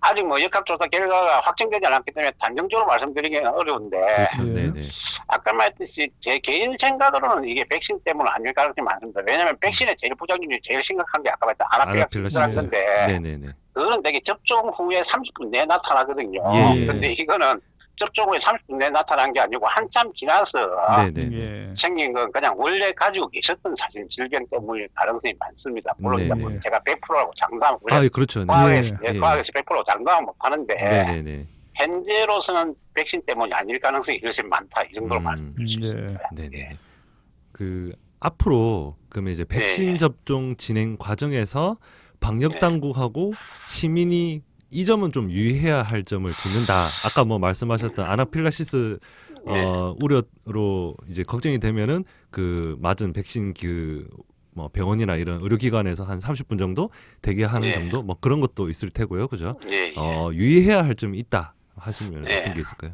S5: 아직 뭐 역학조사 결과가 확정되지 않았기 때문에 단정적으로 말씀드리기는 어려운데
S6: 그렇죠.
S3: 예.
S6: 네네.
S5: 아까 말했듯이 제 개인 생각으로는 이게 백신 때문 아닐 가능성이 많습니다. 왜냐하면 백신의 제일 부작용이 제일 심각한 게 아까 말했던 아나필락시스라는
S6: 아나필락시스.
S5: 건데
S6: 네네네.
S5: 그거는 되게 접종 후에 30분 내에 나타나거든요.
S6: 예.
S5: 근데 이거는 접종 후에 30분 내에 나타난 게 아니고 한참 지나서
S6: 네네네.
S3: 예.
S5: 생긴 건 그냥 원래 가지고 계셨던 사실 질병 때문일 가능성이 많습니다. 물론
S6: 네,
S5: 이제
S3: 네.
S5: 뭐 제가 100%라고 장담,
S6: 아, 예, 그렇죠. 네.
S5: 과학에서,
S6: 예.
S5: 과학에서 100% 장담은 못 하는데
S6: 네네네.
S5: 현재로서는 백신 때문이 아닐 가능성이 훨씬 많다. 이 정도로 말씀드릴 수
S3: 예.
S5: 있습니다.
S6: 네네. 그 앞으로 그러면 이제 백신
S5: 네.
S6: 접종 진행 과정에서 방역
S5: 네.
S6: 당국하고 시민이 이 점은 좀 유의해야 할 점을 짚는다. 아까 뭐 말씀하셨던 아나필락시스
S5: 네.
S6: 우려로 이제 걱정이 되면은 그 맞은 백신 그 뭐 병원이나 이런 의료기관에서 한 30분 정도 대기하는
S5: 네.
S6: 정도 뭐 그런 것도 있을 테고요. 그죠?
S5: 예, 예.
S6: 유의해야 할 점이 있다 하시면
S5: 네.
S6: 어떤 게 있을까요?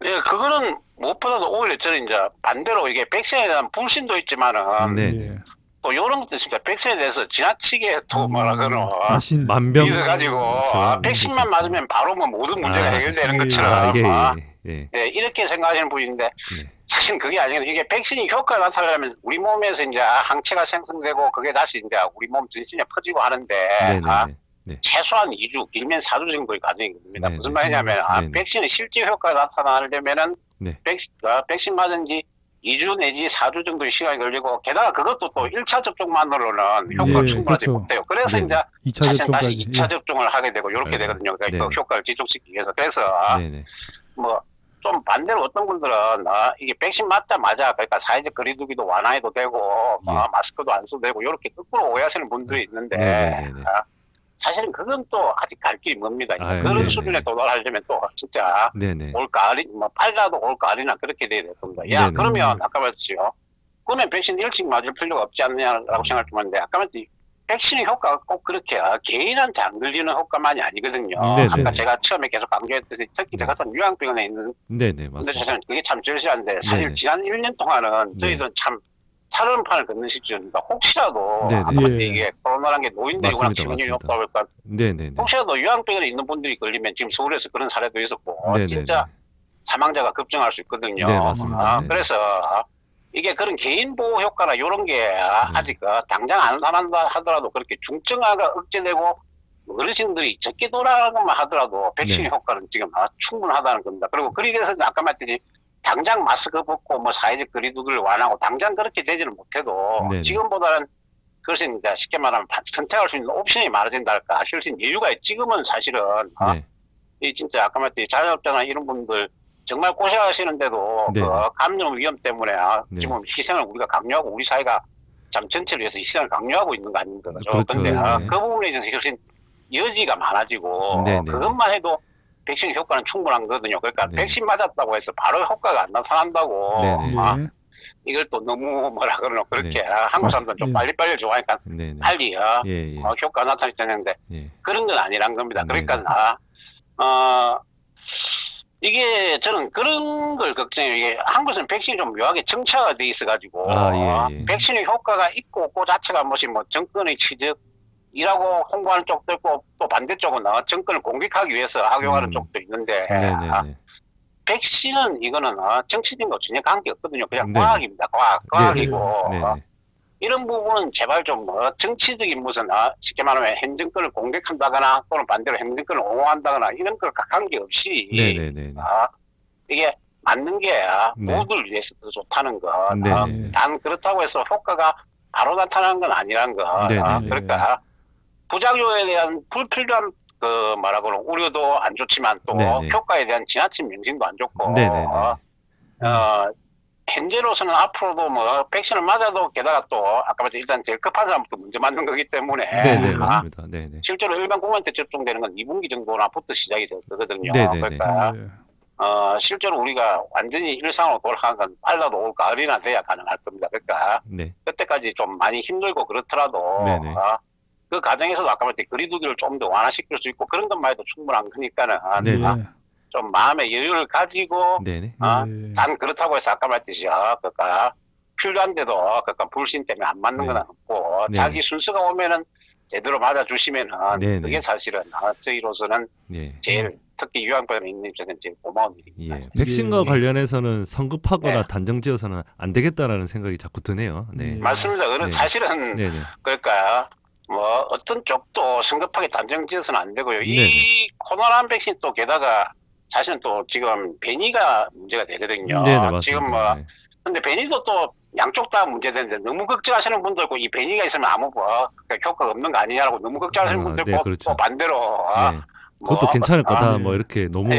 S5: 예, 그거는 무엇보다도 오히려 저는 이제 반대로 이게 백신에 대한 불신도 있지만은
S6: 네.
S3: 예.
S5: 또 이런 것도 있습니다. 백신에 대해서 지나치게 또 뭐라그러
S3: 자신.
S6: 만병
S5: 믿어가지고
S6: 그렇죠.
S5: 백신만 맞으면 바로 뭐 모든 문제가
S6: 아,
S5: 해결되는
S3: 예.
S5: 것처럼
S6: 예.
S5: 예, 이렇게 생각하시는 분인데
S6: 네.
S5: 사실 그게 아니거든요. 이게 백신이 효과가 나타나려면 우리 몸에서 이제 항체가 생성되고 그게 다시 이제 우리 몸 전신에 퍼지고 하는데
S6: 네네.
S5: 최소한 2주, 길면 4주 정도의 과정이 겁니다.
S6: 네네.
S5: 무슨 말이냐면
S6: 네네.
S5: 백신의 실제 효과가 나타나려면은
S6: 네.
S5: 백신 맞은 지 2주 내지 4주 정도의 시간이 걸리고 게다가 그것도 또 1차 접종만으로는 효과가
S3: 예,
S5: 충분하지
S3: 그렇죠.
S5: 못해요. 그래서
S6: 네네.
S5: 이제
S3: 2차
S5: 사실 다시
S3: 접종까지.
S5: 2차 접종을 하게 되고 이렇게
S6: 네.
S5: 되거든요. 그러니까
S6: 네네.
S5: 그 효과를 지속시키기 위해서. 그래서
S6: 네네.
S5: 뭐 좀 반대로 어떤 분들은 이게 백신 맞자마자 그러니까 사회적 거리두기도 완화해도 되고
S6: 예.
S5: 마스크도 안 써도 되고 이렇게 거꾸로 오해하시는 분들이 있는데
S6: 네네네네.
S5: 사실은 그건 또 아직 갈 길이 멉니다.
S6: 아유,
S5: 그런
S6: 네네.
S5: 수준에 도달하려면 또 진짜
S6: 네네.
S5: 올가을이 뭐 빨라도 올가을이나 그렇게 돼야 될 겁니다. 야
S6: 네네.
S5: 그러면 아까 말했지요. 그러면 백신 일찍 맞을 필요가 없지 않느냐라고 생각할 뻔한데 아까 말했지 백신의 효과가 꼭 그렇게 개인한테 안 걸리는 효과만이 아니거든요.
S6: 네네.
S5: 아까 제가 처음에 계속 강조했듯이 특히
S6: 네.
S5: 저 같은 요양병원에 있는
S6: 네네.
S5: 근데
S6: 맞습니다.
S5: 사실은 그게 참 절실한데 사실
S6: 네네.
S5: 지난 1년 동안은
S6: 네.
S5: 저희들은 참 살얼음판을 걷는 시점입니다. 혹시라도
S6: 네네.
S5: 아까
S3: 예.
S5: 이게 코로나라는 게 노인들이 워낙
S6: 맞습니다.
S5: 치명률이
S6: 맞습니다.
S5: 없다 보니까
S6: 네네네.
S5: 혹시라도 요양병원에 있는 분들이 걸리면 지금 서울에서 그런 사례도 있었고
S6: 네네네.
S5: 진짜 사망자가 급증할 수 있거든요.
S6: 네, 맞습니다. 네.
S5: 그래서 이게 그런 개인 보호 효과나 이런 게 아직 당장 안 산한다 하더라도 그렇게 중증화가 억제되고 어르신들이 적게 돌아가는 것만 하더라도 백신
S6: 네.
S5: 효과는 지금 충분하다는 겁니다. 그리고 그리해서 아까 말했듯이 당장 마스크 벗고 뭐 사회적 거리두기를 완화하고 당장 그렇게 되지는 못해도
S6: 네네.
S5: 지금보다는 그것은 이제 쉽게 말하면 선택할 수 있는 옵션이 많아진다 할까. 실은 여유가 지금은 사실은
S6: 네.
S5: 이 진짜 아까 말했듯이 자영업자나 이런 분들 정말 고생하시는데도
S6: 네네.
S5: 그 감염 위험 때문에
S6: 네.
S5: 지금 희생을 우리가 강요하고 우리 사회가 전체를 위해서 희생을 강요하고 있는 거 아닙니까?
S6: 그렇죠.
S5: 근데
S6: 네.
S5: 그 부분에 있어서 훨씬 여지가 많아지고
S6: 네, 네.
S5: 그것만 해도 백신 효과는 충분한 거거든요. 그러니까
S6: 네.
S5: 백신 맞았다고 해서 바로 효과가 안 나타난다고
S6: 네, 네.
S3: 예.
S5: 이걸 또 너무 뭐라 그러나 그렇게
S6: 네.
S5: 한국 사람들은 좀
S3: 예.
S5: 빨리빨리 좋아하니까
S6: 네, 네.
S5: 빨리
S6: 예, 예.
S5: 효과 나타났다는데
S6: 예.
S5: 그런 건 아니란 겁니다.
S6: 네.
S5: 그러니까 이게 저는 그런 걸 걱정해요. 이게 한국에서는 백신이 좀 묘하게 정차가 돼 있어가지고
S6: 예.
S5: 백신의 효과가 있고 없고 자체가 뭐 정권의 취득이라고 홍보하는 쪽도 있고 또 반대쪽은 정권을 공격하기 위해서 악용하는 쪽도 있는데
S6: 네, 네, 네.
S5: 백신은 이거는 정치적인 전혀 관계 없거든요. 그냥
S6: 네.
S5: 과학입니다. 과학이고
S6: 네, 네.
S5: 이런 부분은 제발 좀 정치적인 무슨 쉽게 말하면 행정권을 공격한다거나 또는 반대로 행정권을 옹호한다거나 이런 것과 관계없이
S6: 네, 네, 네.
S5: 이게 맞는 게
S6: 네.
S5: 모두를 위해서 더 좋다는 거.
S6: 네, 네.
S5: 단 그렇다고 해서 효과가 바로 나타나는 건 아니란 거.
S6: 네, 네, 네.
S5: 그러니까 부작용에 대한 불필요한 그 말하고는 우려도 안 좋지만 또
S6: 네, 네.
S5: 효과에 대한 지나친 명심도 안 좋고.
S6: 네, 네, 네.
S5: 현재로서는 앞으로도 백신을 맞아도 게다가 또 아까 말했듯이 일단 제일 급한 사람부터 먼저 맞는 거기 때문에
S6: 네, 네, 맞습니다. 네, 네.
S5: 실제로 일반 국민한테 접종되는 건 2분기 정도나부터 시작이 되거든요.
S6: 네, 네, 네.
S5: 그러니까
S3: 예.
S5: 실제로 우리가 완전히 일상으로 돌아가는 건 빨라도 올 가을이나 돼야 가능할 겁니다. 그러니까
S6: 네.
S5: 그때까지 좀 많이 힘들고 그렇더라도
S6: 네, 네.
S5: 그 과정에서도 아까 말했듯이 거리두기를 좀 더 완화시킬 수 있고 그런 것만 해도 충분한 거니까는
S6: 네, 네.
S5: 좀 마음의 여유를 가지고
S6: 네, 네.
S3: 예.
S5: 단 그렇다고 해서 아까 말했듯이 그러니까 필요한데도 그러니까 불신 때문에 안 맞는
S6: 네.
S5: 건 없고
S6: 네.
S5: 자기 순서가 오면은 제대로 맞아주시면은
S6: 네,
S5: 그게
S6: 네.
S5: 사실은 저희로서는
S6: 예.
S5: 제일 특히 유학병원에 있는 입장에서는 제일 고마운 일입니다.
S6: 예. 백신과
S3: 예.
S6: 관련해서는 성급하거나
S5: 네.
S6: 단정지어서는 안 되겠다라는 생각이 자꾸 드네요. 네.
S5: 맞습니다.
S6: 네.
S5: 사실은
S6: 네, 네.
S5: 그러니까 어떤 쪽도 성급하게 단정지어서는 안 되고요.
S6: 네네.
S5: 이 코로나 백신 또 게다가 사실은 또 지금 변이가 문제가 되거든요.
S6: 네, 네, 맞습니다.
S5: 지금
S6: 네.
S5: 근데 변이도 또 양쪽 다 문제되는데 너무 걱정하시는 분도 있고 이 변이가 있으면 아무 효과가 없는 거 아니냐라고 너무 걱정하시는 분도 있고
S6: 네, 그렇죠.
S5: 또 반대로
S6: 네. 그것도 괜찮을 거다.
S3: 네.
S6: 뭐 이렇게 너무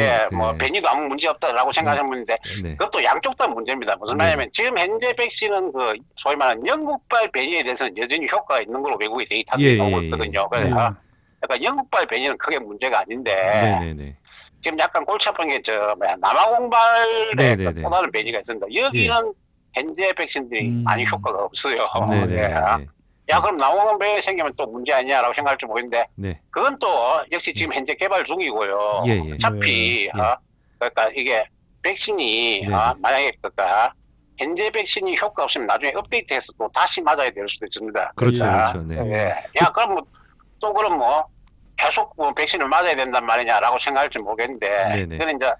S5: 변이도 아무 문제 없다라고 생각하시는 분인데
S6: 네.
S5: 그것도 양쪽 다 문제입니다. 무슨
S6: 네.
S5: 말이냐면 지금 현재 백신은 그 소위 말하는 영국발 변이에 대해서는 여전히 효과가 있는 걸로 외국의 데이터가
S6: 예,
S5: 나오고
S6: 예,
S5: 있거든요.
S6: 예.
S5: 그래서 약간 영국발 변이는 크게 문제가 아닌데
S6: 네, 네, 네.
S5: 지금 약간 골치 아픈 게 남아공발에
S6: 네, 네, 네.
S5: 또 다른 변이가 있습니다. 여기는 현재 백신들이 많이 효과가 없어요.
S6: 네, 네,
S5: 예.
S6: 네.
S5: 야 그럼 남아공발이 생기면 또 문제 아니냐라고 생각할지 모르겠는데
S6: 네.
S5: 그건 또 역시 지금 현재 개발 중이고요.
S6: 예, 예.
S5: 어차피
S6: 예.
S5: 그러니까 이게 백신이
S6: 네.
S5: 만약에 그러니까 현재 백신이 효과 없으면 나중에 업데이트해서 또 다시 맞아야 될 수도 있습니다.
S6: 그렇죠,
S5: 그러니까,
S6: 그렇죠. 네.
S5: 예. 야 그럼 또 그럼 계속 백신을 맞아야 된단 말이냐라고 생각할지 모르겠는데
S6: 네, 네.
S5: 그는 이제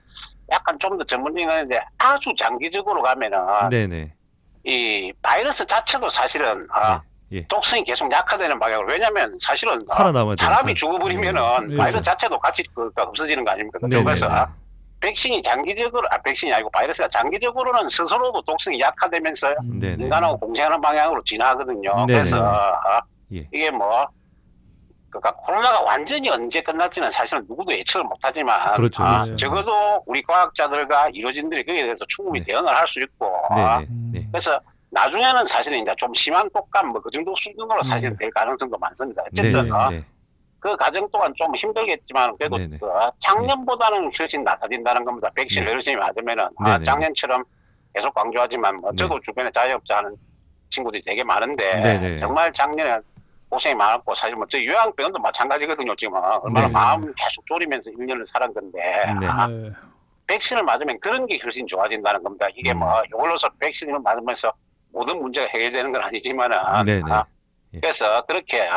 S5: 약간 좀 더 전문적인 건데 아주 장기적으로 가면은
S6: 네, 네.
S5: 이 바이러스 자체도 사실은
S6: 예.
S5: 독성이 계속 약화되는 방향으로 왜냐하면 사실은
S6: 살아남아야
S5: 사람이
S6: 되니까.
S5: 죽어버리면은
S3: 네.
S5: 바이러스 자체도 같이 없어지는 거 아닙니까?
S6: 네,
S5: 그래서
S6: 네, 네.
S5: 백신이 장기적으로 백신이 아니고 바이러스가 장기적으로는 스스로도 독성이 약화되면서
S6: 네, 네.
S5: 인간하고 공생하는 방향으로 진화하거든요.
S6: 네,
S5: 그래서
S6: 예.
S5: 이게 그러니까 코로나가 완전히 언제 끝날지는 사실은 누구도 예측을 못하지만
S6: 그렇죠, 그렇죠.
S5: 적어도 우리 과학자들과 이료진들이 거기에 대해서 충분히
S6: 네.
S5: 대응을 할 수 있고
S6: 네, 네.
S5: 그래서 나중에는 사실은 이제 좀 심한 독감 그 정도 수준으로 사실은 될 가능성도 많습니다.
S6: 네,
S5: 어쨌든
S6: 네.
S5: 그 과정 동안 좀 힘들겠지만 그래도
S6: 네네.
S5: 작년보다는 훨씬 나아진다는 겁니다. 백신을
S6: 네.
S5: 열심히 맞으면은
S6: 네네.
S5: 작년처럼 계속 강조하지만 저도 주변에 자영업자 하는 친구들이 되게 많은데
S6: 네네.
S5: 정말 작년에 고생이 많았고 사실 저 요양병원도 마찬가지거든요. 지금 얼마나
S6: 네.
S5: 마음 계속 졸이면서 1년을 살은 건데
S6: 네.
S3: 네.
S5: 백신을 맞으면 그런 게 훨씬 좋아진다는 겁니다. 이게 이걸로서 백신을 맞으면서 모든 문제가 해결되는 건 아니지만은
S6: 네네.
S5: 그래서 그렇게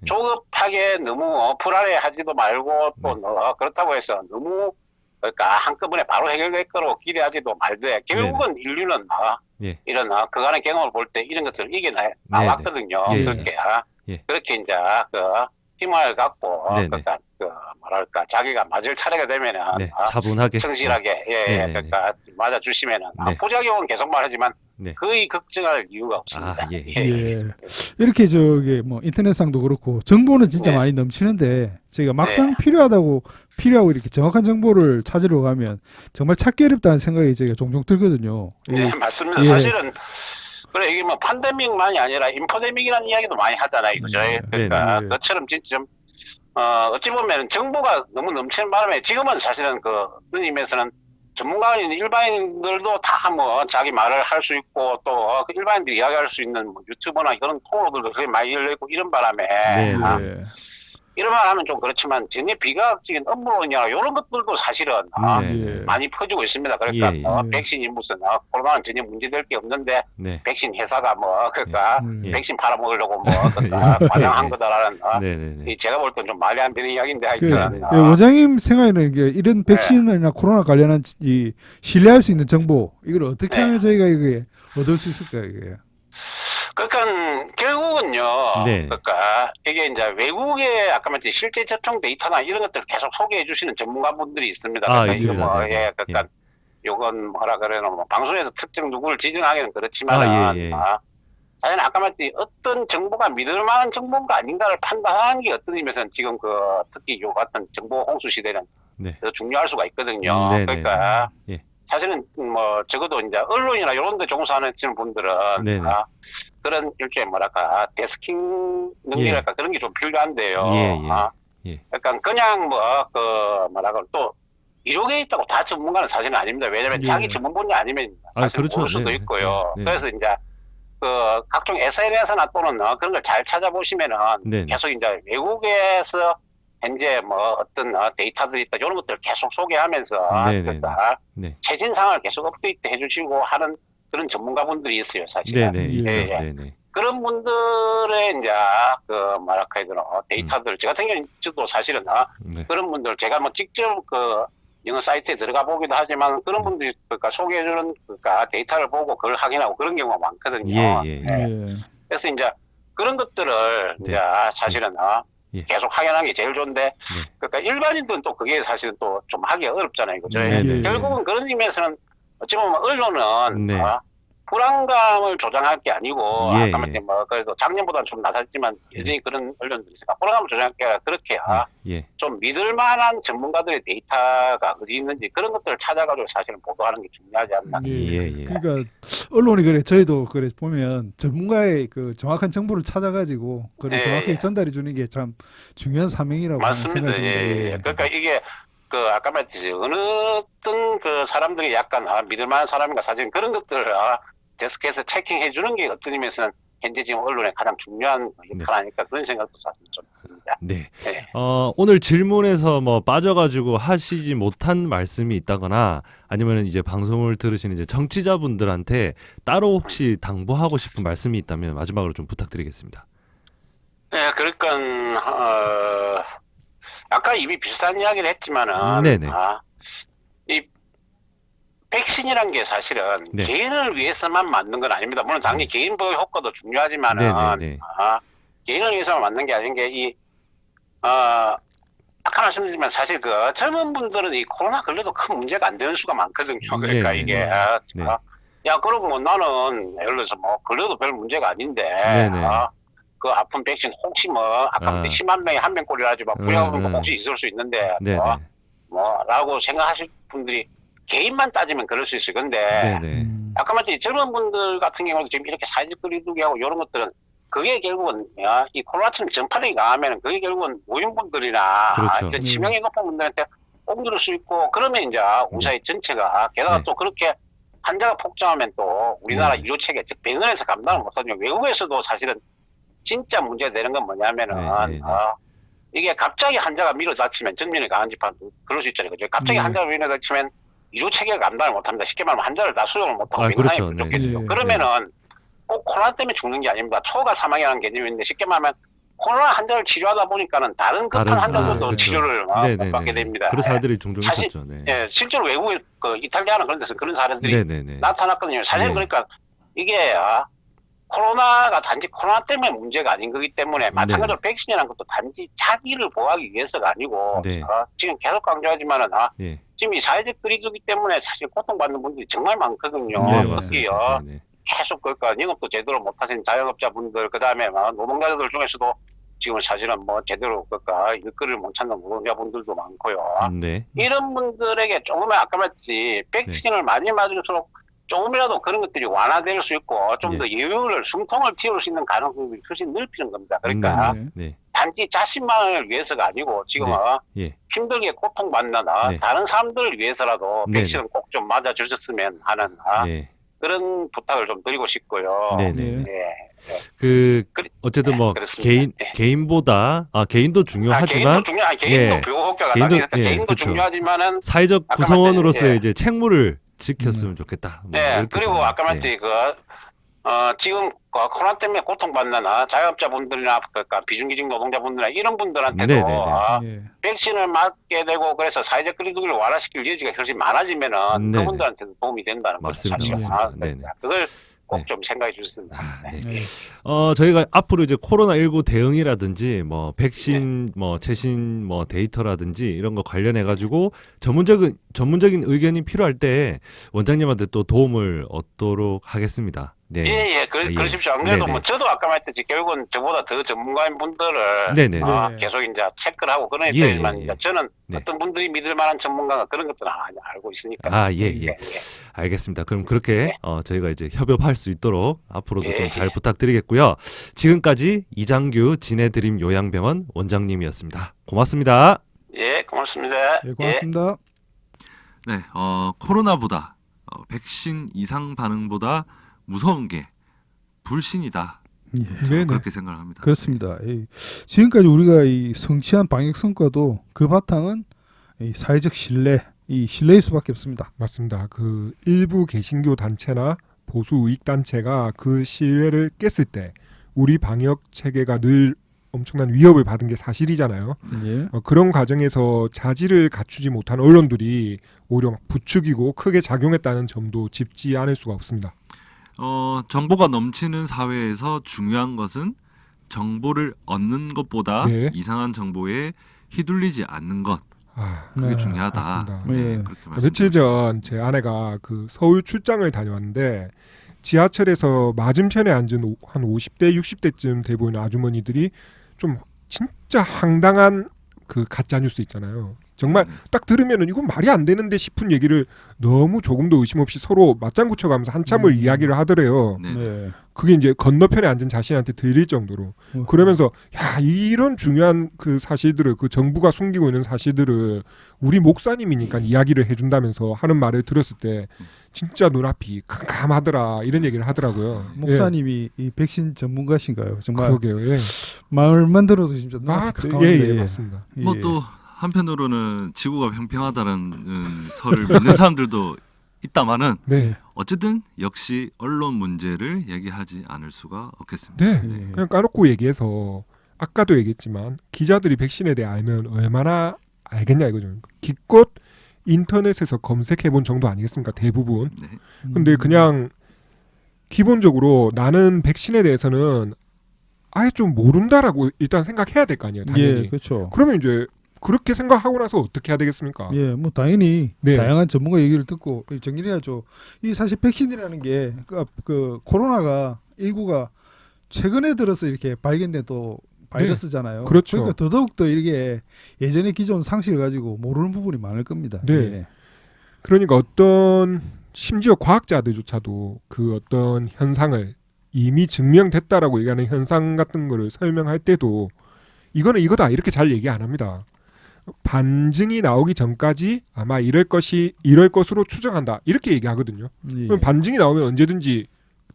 S5: 조급하게 너무 불안해하지도 말고 또 그렇다고 해서 너무 그러니까 한꺼번에 바로 해결될 거로 기대하지도 말되 결국은 인류는
S6: 예.
S5: 이런 그간의 경험을 볼 때 이런 것을 이겨내 나왔거든요.
S6: 예, 예.
S5: 그렇게
S6: 예.
S5: 그렇게 이제 힘을 갖고
S6: 네네.
S5: 그러니까 뭐랄까 자기가 맞을 차례가 되면은
S6: 네. 차분하게.
S5: 성실하게
S6: 네네네.
S5: 그러니까 맞아 주시면은
S6: 네.
S5: 부작용은 계속 말하지만
S6: 네.
S5: 거의 걱정할 이유가 없습니다.
S6: 예.
S3: 예. 이렇게 인터넷상도 그렇고 정보는 진짜
S5: 네.
S3: 많이 넘치는데 저희가 막상 필요하고 이렇게 정확한 정보를 찾으러 가면 정말 찾기 어렵다는 생각이 저희가 종종 들거든요.
S5: 네, 맞습니다.
S3: 예.
S5: 사실은 그래 이게 뭐 팬데믹만이 아니라 인포데믹이라는 이야기도 많이 하잖아요, 그죠?
S3: 네.
S5: 그러니까
S3: 네.
S5: 그것처럼 진짜 좀 어찌 보면 정보가 너무 넘치는 바람에 지금은 사실은 그 어떤 의미에서는 전문가인 일반인들도 다 뭐 자기 말을 할 수 있고 또 그 일반인들이 이야기할 수 있는 뭐 유튜버나 이런 통로들도 그게 많이 열리고 이런 바람에
S6: 네.
S3: 예.
S5: 이런 말 하면 좀 그렇지만 전혀 비과학적인 업무냐 이런 것들도 사실은
S6: 네.
S3: 예.
S5: 많이 퍼지고 있습니다. 그러니까
S6: 예, 예.
S5: 뭐 백신이 무슨 코로나는 전혀 문제될 게 없는데
S6: 네.
S5: 백신 회사가 뭐 그러니까
S3: 예.
S5: 백신 팔아먹으려고 뭐 그러니까 과장한
S6: 예.
S5: 거다라는
S6: 네, 네, 네.
S5: 이 제가 볼 땐 좀 말이 안 되는 이야기인데
S3: 그
S5: 하여튼
S3: 예, 원장님 생각에는 이게 이런 백신이나 코로나 관련한 이 신뢰할 수 있는 정보 이걸 어떻게
S5: 네.
S3: 하면 저희가 이게 얻을 수 있을까요, 이게?
S5: 그러니까 결국은요.
S6: 네.
S5: 그러니까 이게 이제 외국의 아까 말했듯이 실제 접종 데이터나 이런 것들을 계속 소개해 주시는 전문가분들이 있습니다.
S6: 아,
S5: 그러니까
S6: 있습니다.
S5: 이거 뭐
S6: 네, 네.
S5: 예, 그러니까 요건 뭐라 그래나 뭐 방송에서 특정 누구를 지정하기는 그렇지만
S6: 아, 예, 예.
S5: 사실 아까 말했듯이 어떤 정보가 믿을 만한 정보인가 아닌가를 판단하는 게 어떤 의미에서는 지금 그 특히 요 같은 정보 홍수 시대는
S6: 네.
S5: 더 중요할 수가 있거든요.
S6: 네, 네,
S5: 그러니까
S6: 예.
S5: 사실은 뭐 적어도 이제 언론이나 이런 데 종사하는 분들은
S6: 네, 네.
S5: 그런 일종의 뭐랄까 데스킹 능력이랄까 그런 게 좀 필요한데요.
S6: 예, 예. 예.
S5: 그러니까 그냥 뭐 그 뭐랄까 또 이쪽에 있다고 다 전문가는 사실은 아닙니다. 왜냐하면
S3: 예.
S5: 자기 전문 분야 아니면
S6: 아,
S5: 사실
S6: 그렇죠.
S5: 모를 수도
S6: 네,
S5: 있고요.
S6: 네, 네.
S5: 그래서 이제 그 각종 SNS나 또는 그런 걸 잘 찾아보시면은
S6: 네, 네.
S5: 계속 이제 외국에서 현재 뭐 어떤 데이터들이 있다 이런 것들을 계속 소개하면서
S6: 네, 네,
S5: 그러니까
S6: 네.
S5: 최신 상황을 계속 업데이트 해주시고 하는 그런 전문가분들이 있어요, 사실은.
S6: 네, 네.
S3: 예,
S6: 있죠.
S5: 예.
S6: 네, 네.
S5: 그런 분들의 이제 그 뭐랄까 해야 되나 데이터들 저 같은 경우는 저도 사실은
S6: 네.
S5: 그런 분들 제가 뭐 직접 그 영어 사이트에 들어가 보기도 하지만 그런 분들이 그러니까 소개해주는 그러니까 데이터를 보고 그걸 확인하고 그런 경우가 많거든요.
S6: 예, 예.
S3: 예.
S5: 그래서 이제 그런 것들을
S6: 네.
S5: 이제 사실은
S6: 예.
S5: 계속 확인하는 게 제일 좋은데
S6: 네.
S5: 그러니까 일반인들은 또 그게 사실은 또 좀 하기가 어렵잖아요, 그죠?
S6: 네, 네.
S5: 결국은 그런 의미에서는 어찌 보면 언론은
S6: 네.
S5: 불안감을 조장할 게 아니고
S6: 예,
S5: 아까 말했듯이
S6: 예.
S5: 뭐 그래도 작년보다는 좀 낮았지만 여전히 그런 언론들이 있으니까 불안감을 조장할 게 아니라 그렇게
S6: 예.
S5: 좀 믿을 만한 전문가들의 데이터가 어디 있는지 그런 것들을 찾아가지고 사실은 보도하는 게 중요하지 않나.
S6: 예, 예.
S3: 그러니까 언론이 그래 저희도 그래 보면 전문가의 그 정확한 정보를 찾아가지고 그래
S5: 예,
S3: 정확하게
S5: 예.
S3: 전달해 주는 게 참 중요한 사명이라고
S5: 맞습니다.
S3: 생각이
S5: 예,
S3: 듭니다.
S5: 예. 그러니까 이게 그 아까 말했듯이 어느 어떤 그 사람들이 약간 믿을 만한 사람인가 사실 그런 것들을 데스크에서 체킹해 주는 게 어떤 의미에서는 현재 지금 언론의 가장 중요한 역할 아닐까 그런 생각도 사실 좀 있습니다.
S6: 네.
S5: 네.
S6: 오늘 질문에서 뭐 빠져가지고 하시지 못한 말씀이 있다거나 아니면 이제 방송을 들으시는 이제 정치자분들한테 따로 혹시 당부하고 싶은 말씀이 있다면 마지막으로 좀 부탁드리겠습니다.
S5: 네, 그러니까 아까 이미 비슷한 이야기를 했지만은
S6: 네네.
S5: 이 백신이란 게 사실은
S6: 네.
S5: 개인을 위해서만 맞는 건 아닙니다. 물론 당연히 개인 보호 효과도 중요하지만은
S6: 네네네.
S5: 개인을 위해서만 맞는 게 아닌 게 아까 말씀드렸지만 사실 그 젊은 분들은 이 코로나 걸려도 큰 문제가 안 되는 수가 많거든요. 그러니까
S6: 네네네.
S5: 이게
S6: 네.
S5: 야 그러고 뭐 나는 예를 들어서 뭐 걸려도 별 문제가 아닌데
S6: 네네.
S5: 그 아픈 백신 혹시 뭐 아까
S6: 아.
S5: 10만 명에 한 명꼴이라지만 부작용도 혹시 있을 수 있는데
S6: 네네.
S5: 뭐라고 생각하실 분들이 개인만 따지면 그럴 수 있어요. 근데
S6: 네네.
S5: 아까 말했지 젊은 분들 같은 경우도 지금 이렇게 사회적 거리두기 하고 이런 것들은 그게 결국은 이 코로나처럼 전파력이 강하면 그게 결국은 노인분들이나
S6: 그렇죠.
S5: 이런 치명이 높은 분들한테 옮길 수 있고 그러면 이제 우리 사회 전체가 게다가
S6: 네.
S5: 또 그렇게 환자가 폭증하면 또 우리나라
S6: 네.
S5: 의료체계 즉 병원에서 감당을 못하죠. 외국에서도 사실은 진짜 문제되는 건 뭐냐면은
S6: 네, 네, 네.
S5: 이게 갑자기 환자가 밀어닥치면 전면에 강한 집안 그럴 수 있잖아요. 그죠? 갑자기
S3: 네.
S5: 환자가 밀어닥치면 의료체계가 감당을 못합니다. 쉽게 말하면 환자를 다 수용을 못하고
S6: 아,
S5: 병상에
S6: 그렇죠. 네,
S5: 부족해지죠.
S3: 네.
S5: 그러면은 꼭 코로나 때문에 죽는 게 아닙니다. 초과 사망이라는 개념인데 쉽게 말하면 코로나 환자를 치료하다 보니까는 다른 급한 환자들도
S6: 그렇죠.
S5: 치료를
S6: 네네네.
S5: 못 받게 됩니다.
S6: 그런 사례들이 종종
S5: 사실-
S6: 있었죠. 네.
S5: 예, 실제로 외국에 그 이탈리아나 그런 데서 그런 사례들이
S6: 네네네.
S5: 나타났거든요. 사실
S6: 네.
S5: 그러니까 이게 코로나가 단지 코로나 때문에 문제가 아닌 거기 때문에 마찬가지로 백신이라는 것도 단지 자기를 보호하기 위해서가 아니고
S6: 네.
S5: 지금 계속 강조하지만은
S6: 예.
S5: 지금 이 사회적 거리두기 때문에 사실 고통받는 분들이 정말 많거든요.
S6: 네,
S5: 특히요.
S6: 맞습니다. 네.
S5: 계속 그러니까 영업도 제대로 못하신 자영업자분들 그다음에 노동자들 중에서도 지금 사실은 뭐 제대로 그러니까 일거리를 못 찾는 노동자분들도 많고요.
S6: 네.
S5: 이런 분들에게 조금은 아까 말했지 백신을 많이 맞을수록 조금이라도 그런 것들이 완화될 수 있고 좀
S6: 예.
S5: 더 여유를 숨통을 틔울 수 있는 가능성이 훨씬 넓히는 겁니다. 그러니까
S3: 네.
S6: 네.
S5: 단지 자신만을 위해서가 아니고 지금
S6: 네. 예.
S5: 힘들게 고통받는
S6: 네.
S5: 다른 사람들을 위해서라도
S6: 네,
S5: 백신은 꼭 좀 맞아주셨으면 하는
S6: 네.
S5: 그런 부탁을 좀 드리고 싶고요.
S6: 네.
S3: 네.
S6: 네.
S5: 예.
S6: 그
S5: 그리-
S6: 어쨌든 뭐
S5: 그렇습니다.
S6: 개인보다 개인도 중요하지만
S5: 개인도
S6: 예.
S5: 보호효과가
S6: 개인도-
S5: 당연히
S6: 예,
S5: 개인도
S6: 그렇죠.
S5: 중요하지만은
S6: 사회적
S5: 아까
S6: 구성원으로서의
S5: 예.
S6: 이제 책무를 지켰으면 좋겠다. 뭐
S5: 예,
S6: 이렇게
S5: 그리고
S6: 생각해요.
S5: 아까 말했듯이 지금 코로나 때문에 고통받는 자영업자분들이나 그러니까 비중기직 노동자분들이나 이런 분들한테도
S6: 네, 네, 네.
S3: 예.
S5: 백신을 맞게 되고 그래서 사회적 거리두기를 완화시킬 여지가 훨씬 많아지면은
S6: 네, 네.
S5: 그분들한테도 도움이 된다는 거죠.
S6: 맞습니다,
S5: 사실은.
S6: 맞습니다. 네, 네.
S5: 그걸 꼭
S6: 네.
S5: 좀 생각해 주셨습니다.
S6: 아, 네.
S3: 네.
S6: 저희가 앞으로 이제 코로나19 대응이라든지 뭐 백신 뭐 최신 뭐 데이터라든지 이런 거 관련해 가지고 전문적인 의견이 필요할 때 원장님한테 또 도움을 얻도록 하겠습니다. 네.
S5: 예,
S6: 예.
S5: 그러십시오. 안 그래도
S6: 네네.
S5: 뭐 저도 아까 말했듯이 결국은 저보다 더 전문가인 분들을
S6: 네네.
S3: 네.
S5: 계속 이제 체크를 하고 그런
S6: 예,
S5: 입장이지만
S6: 예, 예.
S5: 이제 저는
S6: 네.
S5: 어떤 분들이 믿을 만한 전문가가 그런 것들은 알고 있으니까.
S6: 아, 예, 예. 알겠습니다. 그럼 그렇게 저희가 이제 협업할 수 있도록 앞으로도
S5: 예.
S6: 좀 잘 부탁드리겠고요. 지금까지 이장규 진해드림 요양병원 원장님이었습니다. 고맙습니다.
S5: 예, 고맙습니다.
S3: 예, 고맙습니다.
S2: 네, 코로나보다 백신 이상 반응보다 무서운 게 불신이다.
S3: 예.
S4: 네네.
S2: 그렇게 생각을 합니다.
S3: 그렇습니다. 지금까지 우리가 이 성취한 방역 성과도 그 바탕은 이 사회적 신뢰, 이 신뢰일 수밖에 없습니다.
S4: 맞습니다. 그 일부 개신교 단체나 보수 우익 단체가 그 신뢰를 깼을 때 우리 방역 체계가 늘 엄청난 위협을 받은 게 사실이잖아요.
S3: 예.
S4: 그런 과정에서 자질을 갖추지 못한 언론들이 오히려 막 부추기고 크게 작용했다는 점도 짚지 않을 수가 없습니다.
S2: 정보가 넘치는 사회에서 중요한 것은 정보를 얻는 것보다
S4: 네.
S2: 이상한 정보에 휘둘리지 않는 것. 그게
S3: 네,
S2: 중요하다.
S4: 맞습니다.
S2: 네,
S3: 예.
S2: 그렇게
S4: 며칠 전 제 아내가 그 서울 출장을 다녀왔는데 지하철에서 맞은편에 앉은 한 50대 60대쯤 돼 보이는 아주머니들이 좀 진짜 황당한 그 가짜 뉴스 있잖아요. 정말 딱 들으면은 이건 말이 안 되는데 싶은 얘기를 너무 조금도 의심 없이 서로 맞장구 쳐가면서 한참을 이야기를 하더래요.
S2: 네.
S3: 네.
S4: 그게 이제 건너편에 앉은 자신한테 들릴 정도로 그러면서 야 이런 중요한 그 사실들을 그 정부가 숨기고 있는 사실들을 우리 목사님이니까 이야기를 해준다면서 하는 말을 들었을 때 진짜 눈앞이 캄캄하더라 이런 얘기를 하더라고요.
S3: 목사님이 이 백신 전문가신가요?
S4: 예.
S3: 정말
S4: 그러게요. 예.
S3: 말만 들어도 진짜 눈앞이
S4: 예, 맞습니다.
S2: 뭐 또 한편으로는 지구가 평평하다는 설을 믿는 사람들도 있다마는
S4: 네,
S2: 어쨌든 역시 언론 문제를 얘기하지 않을 수가 없겠습니다.
S4: 네.
S3: 예.
S4: 그냥 까놓고 얘기해서 아까도 얘기했지만 기자들이 백신에 대해 알면 얼마나 알겠냐 이거죠. 기껏 인터넷에서 검색해본 정도 아니겠습니까? 대부분.
S2: 네.
S4: 근데 그냥 기본적으로 나는 백신에 대해서는 아예 좀 모른다라고 일단 생각해야 될 거 아니에요. 당연히.
S3: 예, 그렇죠.
S4: 그러면 이제 그렇게 생각하고 나서 어떻게 해야 되겠습니까?
S3: 예, 뭐 당연히
S4: 네.
S3: 다양한 전문가 얘기를 듣고 정리해야죠. 이 사실 백신이라는 게 그 코로나가 19가 최근에 들어서 이렇게 발견된 또 바이러스잖아요.
S4: 그렇죠.
S3: 그러니까 더더욱 더 이게 예전에 기존 상식을 가지고 모르는 부분이 많을 겁니다.
S4: 네.
S3: 예.
S4: 그러니까 어떤 심지어 과학자들조차도 그 어떤 현상을 이미 증명됐다라고 얘기하는 현상 같은 거를 설명할 때도 이거는 이거다 이렇게 잘 얘기 안 합니다. 반증이 나오기 전까지 아마 이럴 것으로 추정한다 이렇게 얘기하거든요.
S3: 예.
S4: 그럼 반증이 나오면 언제든지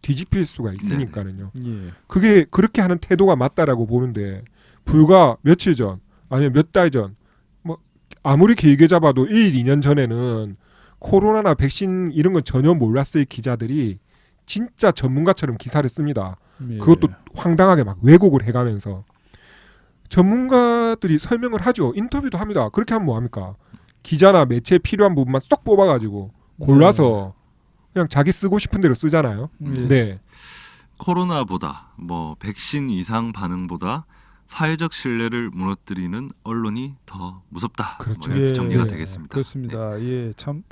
S4: 뒤집힐 수가 있으니까는요.
S3: 예.
S4: 그게 그렇게 하는 태도가 맞다라고 보는데 불과 며칠 전 아니면 몇 달 전 뭐 아무리 길게 잡아도 1, 2년 전에는 코로나나 백신 이런 건 전혀 몰랐을 기자들이 진짜 전문가처럼 기사를 씁니다.
S3: 예.
S4: 그것도 황당하게 막 왜곡을 해가면서 전문가들이 설명을 하죠. 인터뷰도 합니다. 그렇게 하면 뭐합니까? 기자나 매체에 필요한 부분만 쏙 뽑아가지고 골라서 그냥 자기 쓰고 싶은 대로 쓰잖아요.
S3: 예.
S4: 네.
S2: 코로나보다 백신 이상 반응보다 사회적 신뢰를 무너뜨리는 언론이 더 무섭다.
S4: 그렇죠.
S2: 이렇게
S3: 예.
S2: 정리가
S3: 예.
S2: 되겠습니다.
S3: 그렇습니다. 예, 참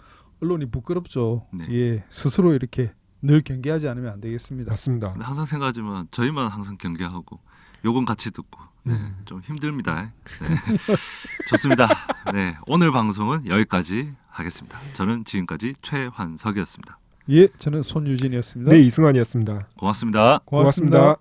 S3: 언론이 부끄럽죠.
S2: 네.
S3: 예, 스스로 이렇게 늘 경계하지 않으면 안 되겠습니다.
S4: 맞습니다.
S2: 근데 항상 생각하지만 저희만 항상 경계하고 요건 같이 듣고 좀 힘듭니다. 네. 좋습니다. 네, 오늘 방송은 여기까지 하겠습니다. 저는 지금까지 최환석이었습니다.
S3: 예, 저는 손유진이었습니다.
S4: 네, 이승환이었습니다.
S2: 고맙습니다.
S3: 고맙습니다.